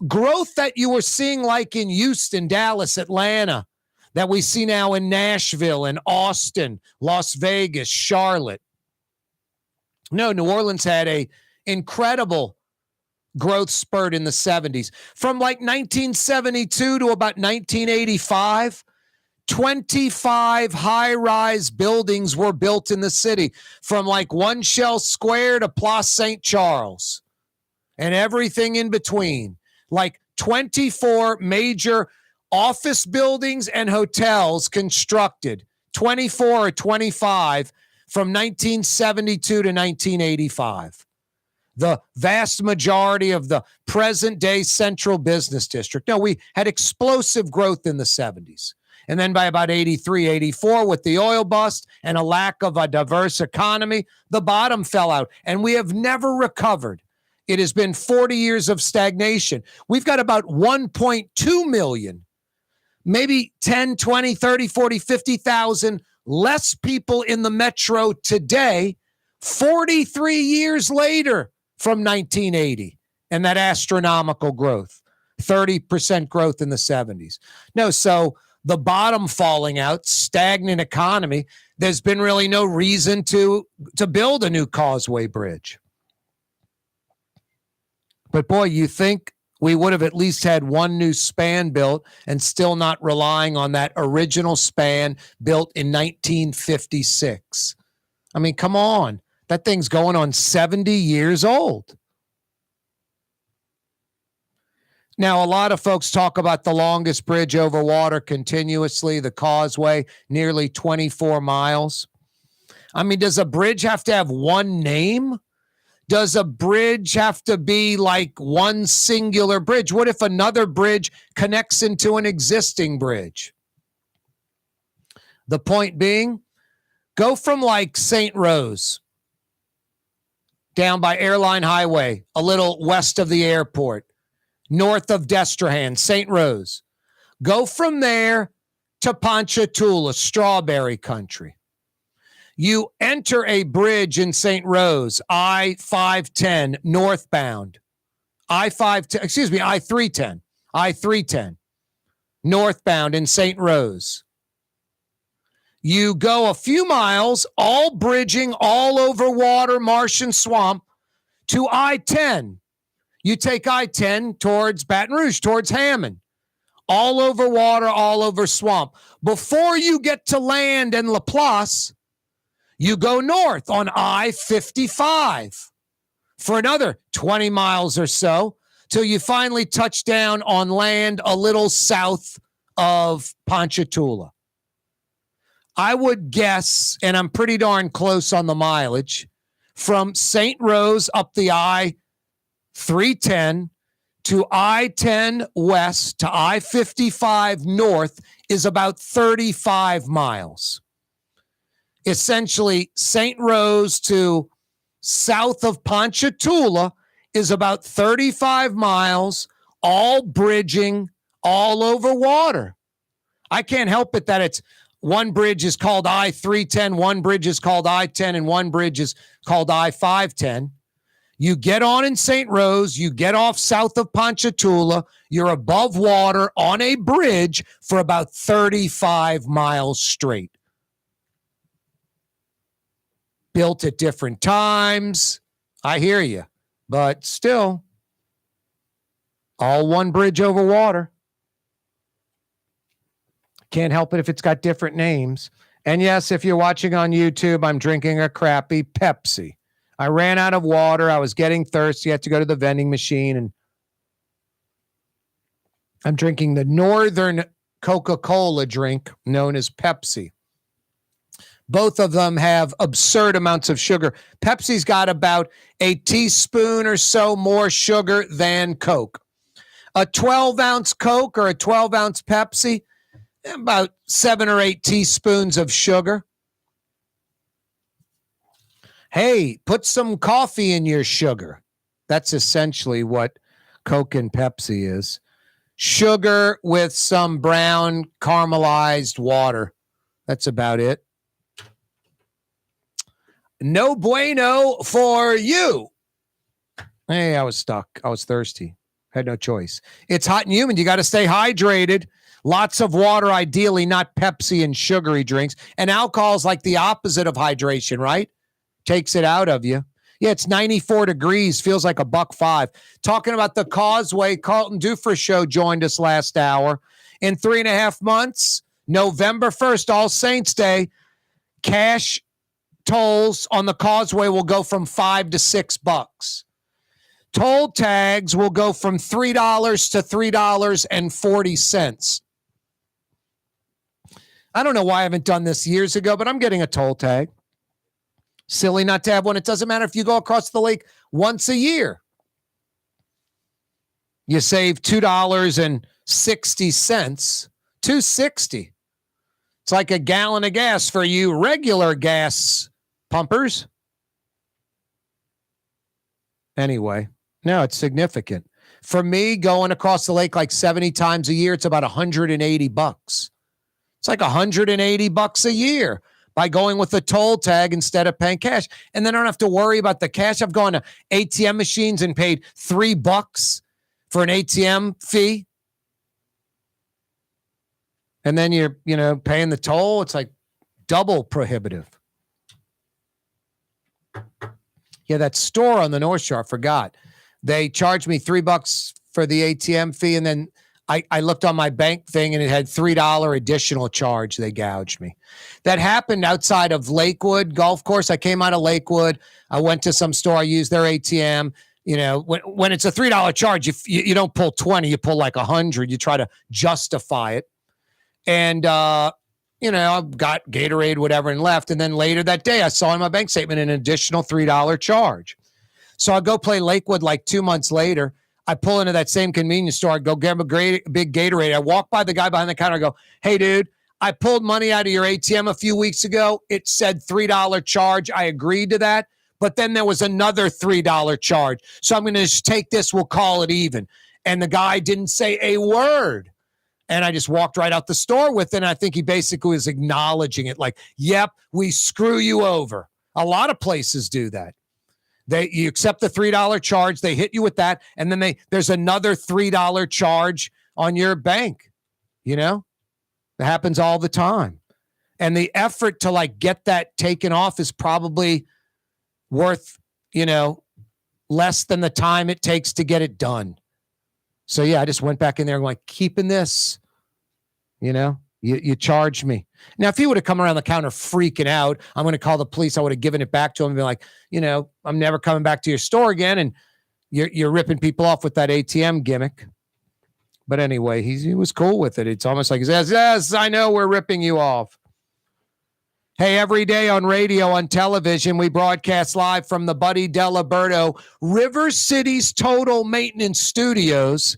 B: Growth that you were seeing like in Houston, Dallas, Atlanta, that we see now in Nashville and Austin, Las Vegas, Charlotte. No, New Orleans had a incredible growth spurt in the 70s. From like 1972 to about 1985, 25 high-rise buildings were built in the city, from like One Shell Square to Place St. Charles and everything in between. Like 24 major office buildings and hotels constructed, 24 or 25 from 1972 to 1985. The vast majority of the present-day central business district. No, we had explosive growth in the 70s. And then by about 83, 84, with the oil bust and a lack of a diverse economy, the bottom fell out, and we have never recovered. It has been 40 years of stagnation. We've got about 1.2 million, maybe 10, 20, 30, 40, 50,000 less people in the metro today, 43 years later from 1980, and that astronomical growth, 30% growth in the 70s. No, so the bottom falling out, stagnant economy, there's been really no reason to build a new Causeway Bridge. But boy, you think we would have at least had one new span built and still not relying on that original span built in 1956. I mean, come on. That thing's going on 70 years old. Now, a lot of folks talk about the longest bridge over water continuously, the Causeway, nearly 24 miles. I mean, does a bridge have to have one name? Does a bridge have to be like one singular bridge? What if another bridge connects into an existing bridge? The point being, go from like St. Rose down by Airline Highway, a little west of the airport, north of Destrehan, St. Rose. Go from there to Ponchatoula, strawberry country. You enter a bridge in St. Rose, I-510 northbound. I-310 northbound in St. Rose. You go a few miles, all bridging all over water, marsh, and swamp to I-10. You take I-10 towards Baton Rouge, towards Hammond. All over water, all over swamp. Before you get to land in Laplace, you go north on I-55 for another 20 miles or so till you finally touch down on land a little south of Ponchatoula. I would guess, and I'm pretty darn close on the mileage, from St. Rose up the I-310 to I-10 west to I-55 north is about 35 miles. Essentially, St. Rose to south of Ponchatoula is about 35 miles, all bridging, all over water. I can't help it that it's one bridge is called I-310, one bridge is called I-10, and one bridge is called I-510. You get on in St. Rose, you get off south of Ponchatoula, you're above water on a bridge for about 35 miles straight. Built at different times. I hear you. But still, all one bridge over water. Can't help it if it's got different names. And yes, if you're watching on YouTube, I'm drinking a crappy Pepsi. I ran out of water. I was getting thirsty. I had to go to the vending machine, and I'm drinking the Northern Coca-Cola drink known as Pepsi. Both of them have absurd amounts of sugar. Pepsi's got about a teaspoon or so more sugar than Coke. A 12-ounce Coke or a 12-ounce Pepsi, about 7 or 8 teaspoons of sugar. Hey, put some coffee in your sugar. That's essentially what Coke and Pepsi is. Sugar with some brown caramelized water. That's about it. No bueno for you. Hey, I was stuck. I was thirsty. Had no choice. It's hot and humid. You got to stay hydrated. Lots of water, ideally, not Pepsi and sugary drinks. And alcohol is like the opposite of hydration, right? Takes it out of you. Yeah, it's 94 degrees. Feels like $1.05. Talking about the Causeway, Carlton Dufrechou joined us last hour. In 3.5 months, November 1st, All Saints Day, cash tolls on the Causeway will go from $5 to $6. Toll tags will go from $3 to $3.40. I don't know why I haven't done this years ago, but I'm getting a toll tag. Silly not to have one. It doesn't matter if you go across the lake once a year. You save $2.60. $2.60. It's like a gallon of gas for you regular gas pumpers. Anyway, no, it's significant. For me, going across the lake like 70 times a year, it's about $180. It's like $180 a year by going with a toll tag instead of paying cash. And then I don't have to worry about the cash. I've gone to ATM machines and paid $3 for an ATM fee. And then you're, paying the toll. It's like double prohibitive. Yeah, that store on the North Shore, I forgot. They charged me $3 for the ATM fee, and then I looked on my bank thing, and it had $3 additional charge. They gouged me. That happened outside of Lakewood Golf Course. I came out of Lakewood. I went to some store. I used their ATM. You know, when it's a $3 charge, you don't pull 20, you pull like 100. You try to justify it. And, you know, I got Gatorade, whatever, and left. And then later that day, I saw in my bank statement an additional $3 charge. So I go play Lakewood like 2 months later. I pull into that same convenience store. I go get a big Gatorade. I walk by the guy behind the counter. I go, hey, dude, I pulled money out of your ATM a few weeks ago. It said $3 charge. I agreed to that. But then there was another $3 charge. So I'm going to just take this. We'll call it even. And the guy didn't say a word. And I just walked right out the store with it. And I think he basically was acknowledging it like, yep, we screw you over. A lot of places do that. You accept the $3 charge. They hit you with that. And then there's another $3 charge on your bank. You know, it happens all the time. And the effort to like get that taken off is probably worth, you know, less than the time it takes to get it done. So yeah, I just went back in there and like, keeping this, you know, you charged me. Now, if he would have come around the counter freaking out, I'm going to call the police. I would have given it back to him and be like, you know, I'm never coming back to your store again. And you're ripping people off with that ATM gimmick. But anyway, he was cool with it. It's almost like he says, yes, I know we're ripping you off. Hey, every day on radio, on television, we broadcast live from the Buddy Diliberto River City's Total Maintenance Studios.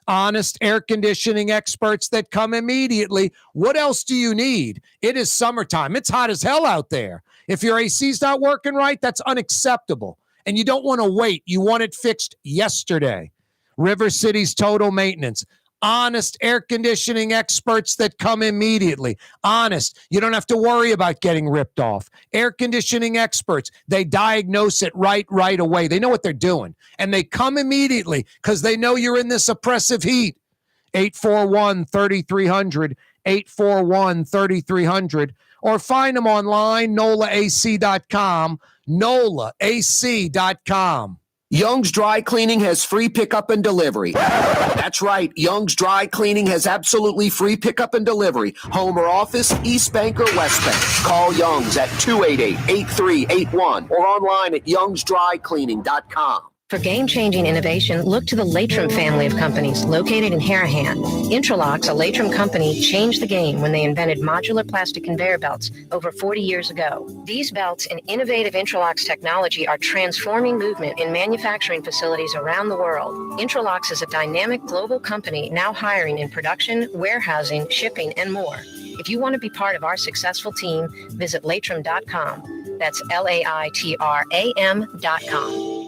B: Honest air conditioning experts that come immediately. What else do you need? It is summertime. It's hot as hell out there. If your AC's not working right, that's unacceptable. And you don't want to wait. You want it fixed yesterday. River City's Total Maintenance. Honest air conditioning experts that come immediately. Honest. You don't have to worry about getting ripped off. Air conditioning experts. They diagnose it right away. They know what they're doing. And they come immediately because they know you're in this oppressive heat. 841-3300. 841-3300. Or find them online, NOLAAC.com. NOLAAC.com.
S: Young's Dry Cleaning has free pickup and delivery. That's right. Young's Dry Cleaning has absolutely free pickup and delivery. Home or office, East Bank or West Bank. Call Young's at 288-8381 or online at youngsdrycleaning.com.
L: For game-changing innovation, look to the Latrim family of companies located in Harahan. Intralox, a Latrim company, changed the game when they invented modular plastic conveyor belts over 40 years ago. These belts and innovative Intralox technology are transforming movement in manufacturing facilities around the world. Intralox is a dynamic global company now hiring in production, warehousing, shipping, and more. If you want to be part of our successful team, visit Latrim.com. That's LAITRAM.com.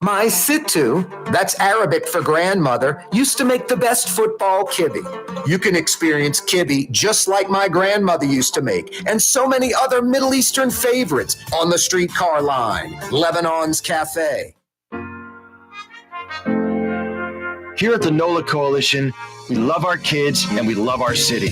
S: My Sittu, that's Arabic for grandmother, used to make the best football kibbe. You can experience kibbe just like my grandmother used to make, and so many other Middle Eastern favorites on the streetcar line, Lebanon's Cafe.
K: Here at the NOLA Coalition, we love our kids and we love our city.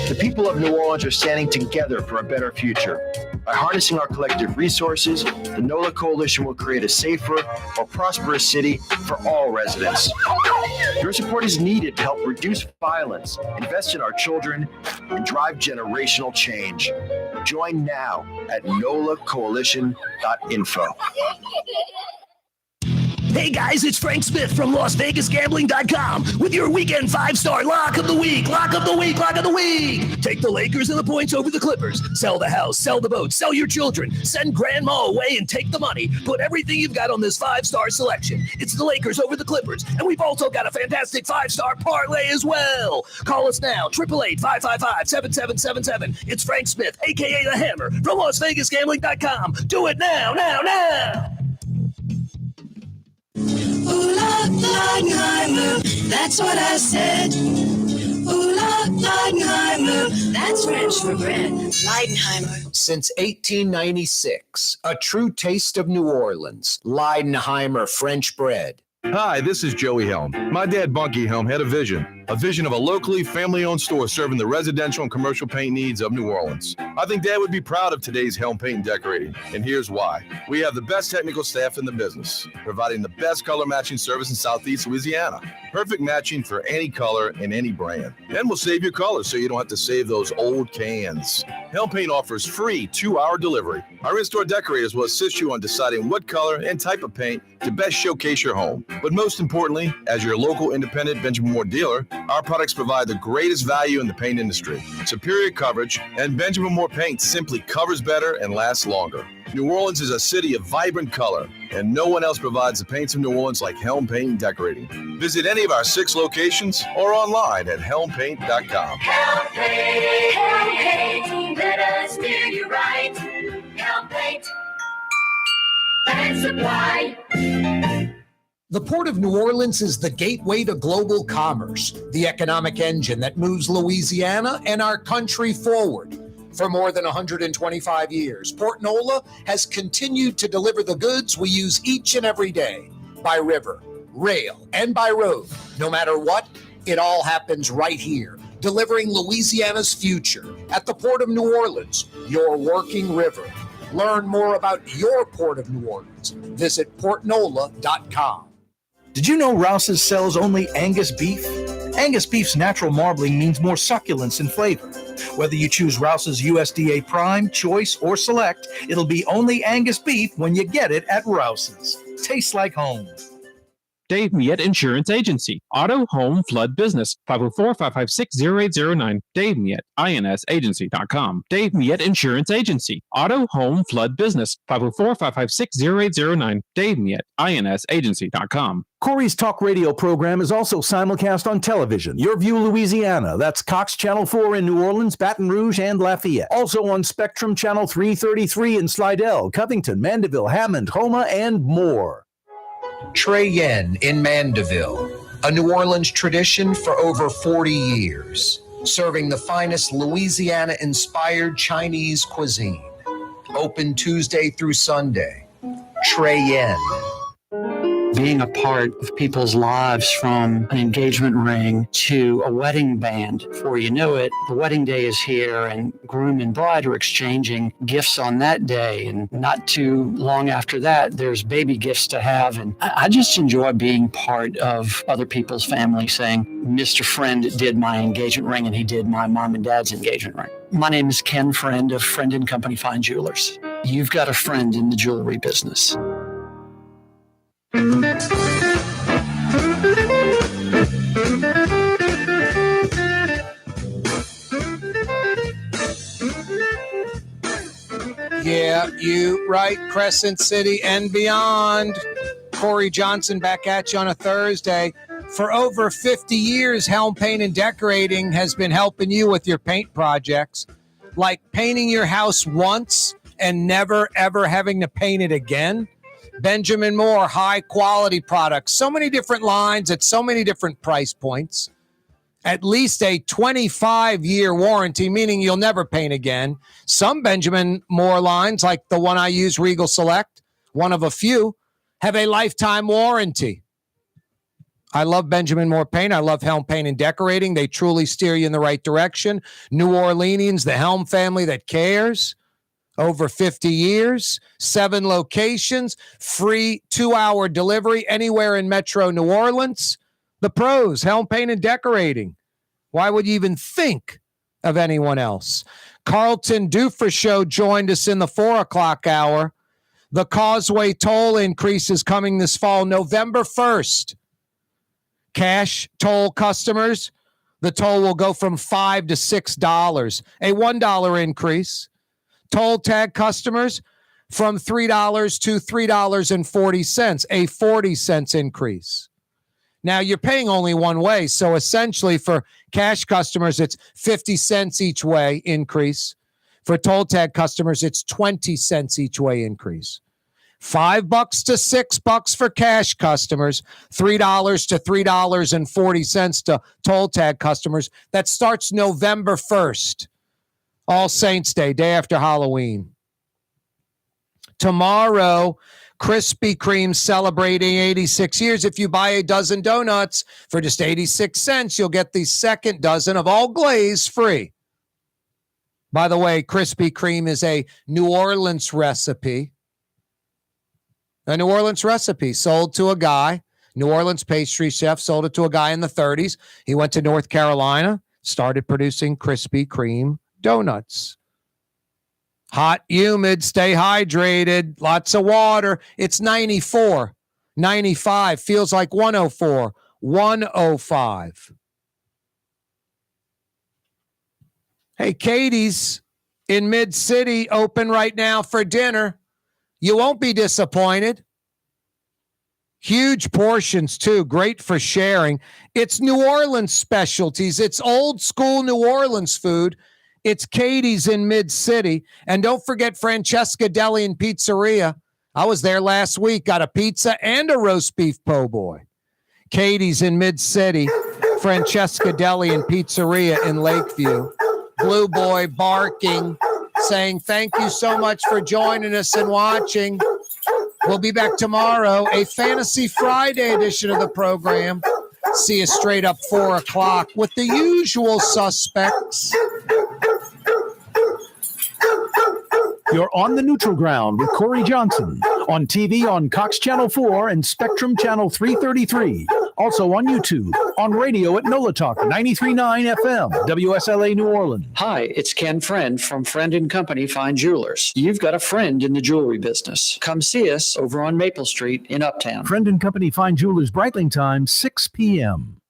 K: The people of New Orleans are standing together for a better future. By harnessing our collective resources, the NOLA Coalition will create a safer, more prosperous city for all residents. Your support is needed to help reduce violence, invest in our children, and drive generational change. Join now at nolacoalition.info.
S: Hey guys, it's Frank Smith from LasVegasGambling.com with your weekend 5-star lock of the week. Lock of the week. Lock of the week. Take the Lakers and the points over the Clippers. Sell the house, sell the boat, sell your children. Send grandma away and take the money. Put everything you've got on this 5-star selection. It's the Lakers over the Clippers. And we've also got a fantastic 5-star parlay as well. Call us now, 888-555-7777. It's Frank Smith, a.k.a. The Hammer, from LasVegasGambling.com. Do it now.
A: Ooh, Leidenheimer, that's what I said. Ooh, Leidenheimer, that's French for bread. Leidenheimer.
C: Since 1896, a true taste of New Orleans. Leidenheimer French bread.
M: Hi, this is Joey Helm. My dad, Bunky Helm, had a vision. a vision of a locally family-owned store serving the residential and commercial paint needs of New Orleans. I think Dad would be proud of today's Helm Paint and Decorating, and here's why. We have the best technical staff in the business, providing the best color matching service in Southeast Louisiana. Perfect matching for any color and any brand. And we'll save your colors so you don't have to save those old cans. Helm Paint offers free 2-hour delivery. Our in-store decorators will assist you on deciding what color and type of paint to best showcase your home. But most importantly, as your local independent Benjamin Moore dealer, our products provide the greatest value in the paint industry. Superior coverage, and Benjamin Moore paint simply covers better and lasts longer. New Orleans is a city of vibrant color, and no one else provides the paints of New Orleans like Helm Paint and Decorating. Visit any of our 6 locations or online at helmpaint.com.
A: Helm Paint, let us steer you right. Helm Paint and Supply.
C: The Port of New Orleans is the gateway to global commerce, the economic engine that moves Louisiana and our country forward. For more than 125 years, Port Nola has continued to deliver the goods we use each and every day, by river, rail, and by road. No matter what, it all happens right here, delivering Louisiana's future at the Port of New Orleans, your working river. Learn more about your Port of New Orleans. Visit portnola.com.
E: Did you know Rouse's sells only Angus beef? Angus beef's natural marbling means more succulence and flavor. Whether you choose Rouse's USDA Prime, Choice, or Select, it'll be only Angus beef when you get it at Rouse's. Tastes like home.
D: Dave Miette Insurance Agency. Auto, home, flood, business. 504-556-0809. Dave Miette, insagency.com. Dave Miette Insurance Agency. Auto, home, flood, business. 504-556-0809. Dave Miette, insagency.com.
E: Corey's talk radio program is also simulcast on television. Your View Louisiana. That's Cox Channel 4 in New Orleans, Baton Rouge, and Lafayette. Also on Spectrum Channel 333 in Slidell, Covington, Mandeville, Hammond, Homa, and more.
C: Trey Yen in Mandeville, a New Orleans tradition for over 40 years, serving the finest Louisiana-inspired Chinese cuisine. Open Tuesday through Sunday. Trey Yen.
H: Being a part of people's lives, from an engagement ring to a wedding band. Before you know it, the wedding day is here and groom and bride are exchanging gifts on that day. And not too long after that, there's baby gifts to have. And I just enjoy being part of other people's family, saying, Mr. Friend did my engagement ring and he did my mom and dad's engagement ring. My name is Ken Friend of Friend & Company Fine Jewelers. You've got a friend in the jewelry business.
B: Yeah, you right, Crescent City and beyond. Corey Johnson back at you on a Thursday. For over 50 years, Helm Paint and Decorating has been helping you with your paint projects, like painting your house once and never, ever having to paint it again. Benjamin Moore, high-quality products, so many different lines at so many different price points. At least a 25-year warranty, meaning you'll never paint again. Some Benjamin Moore lines, like the one I use, Regal Select, one of a few, have a lifetime warranty. I love Benjamin Moore paint. I love Helm Paint and Decorating. They truly steer you in the right direction. New Orleanians, the Helm family that cares. Over 50 years, 7 locations, free 2-hour delivery anywhere in Metro New Orleans. The pros, Helm Paint and Decorating. Why would you even think of anyone else? Carlton Dufrechou joined us in the 4 o'clock hour. The Causeway toll increase is coming this fall, November 1st. Cash toll customers, the toll will go from $5 to $6, a $1 increase. Toll tag customers from $3 to $3.40, a 40-cent increase. Now, you're paying only one way, so essentially for cash customers, it's 50 cents each way increase. For toll tag customers, it's 20 cents each way increase. $5 to $6 for cash customers, $3 to $3.40 to toll tag customers. That starts November 1st. All Saints Day, day after Halloween. Tomorrow, Krispy Kreme celebrating 86 years. If you buy a dozen donuts for just 86 cents, you'll get the second dozen of all glaze free. By the way, Krispy Kreme is a New Orleans recipe. A New Orleans recipe sold to a guy, New Orleans pastry chef, sold it to a guy in the 30s. He went to North Carolina, started producing Krispy Kreme donuts. Hot, humid, stay hydrated, lots of water. It's 94, 95, feels like 104, 105. Hey, Katie's in Mid-City, open right now for dinner. You won't be disappointed. Huge portions, too. Great for sharing. It's New Orleans specialties. It's old school New Orleans food. It's Katie's in Mid-City. And don't forget Francesca Deli and Pizzeria. I was there last week. Got a pizza and a roast beef po' boy. Katie's in Mid-City. Francesca Deli and Pizzeria in Lakeview. Blue Boy barking, saying thank you so much for joining us and watching. We'll be back tomorrow, a Fantasy Friday edition of the program. See us straight up 4 o'clock with the usual suspects.
E: You're on the neutral ground with Corey Johnson. On TV on Cox Channel 4 and Spectrum Channel 333. Also on YouTube. On radio at NOLA Talk 93.9 FM, WSLA New Orleans.
H: Hi, it's Ken Friend from Friend & Company Fine Jewelers. You've got a friend in the jewelry business. Come see us over on Maple Street in Uptown.
E: Friend & Company Fine Jewelers, Breitling time, 6 p.m.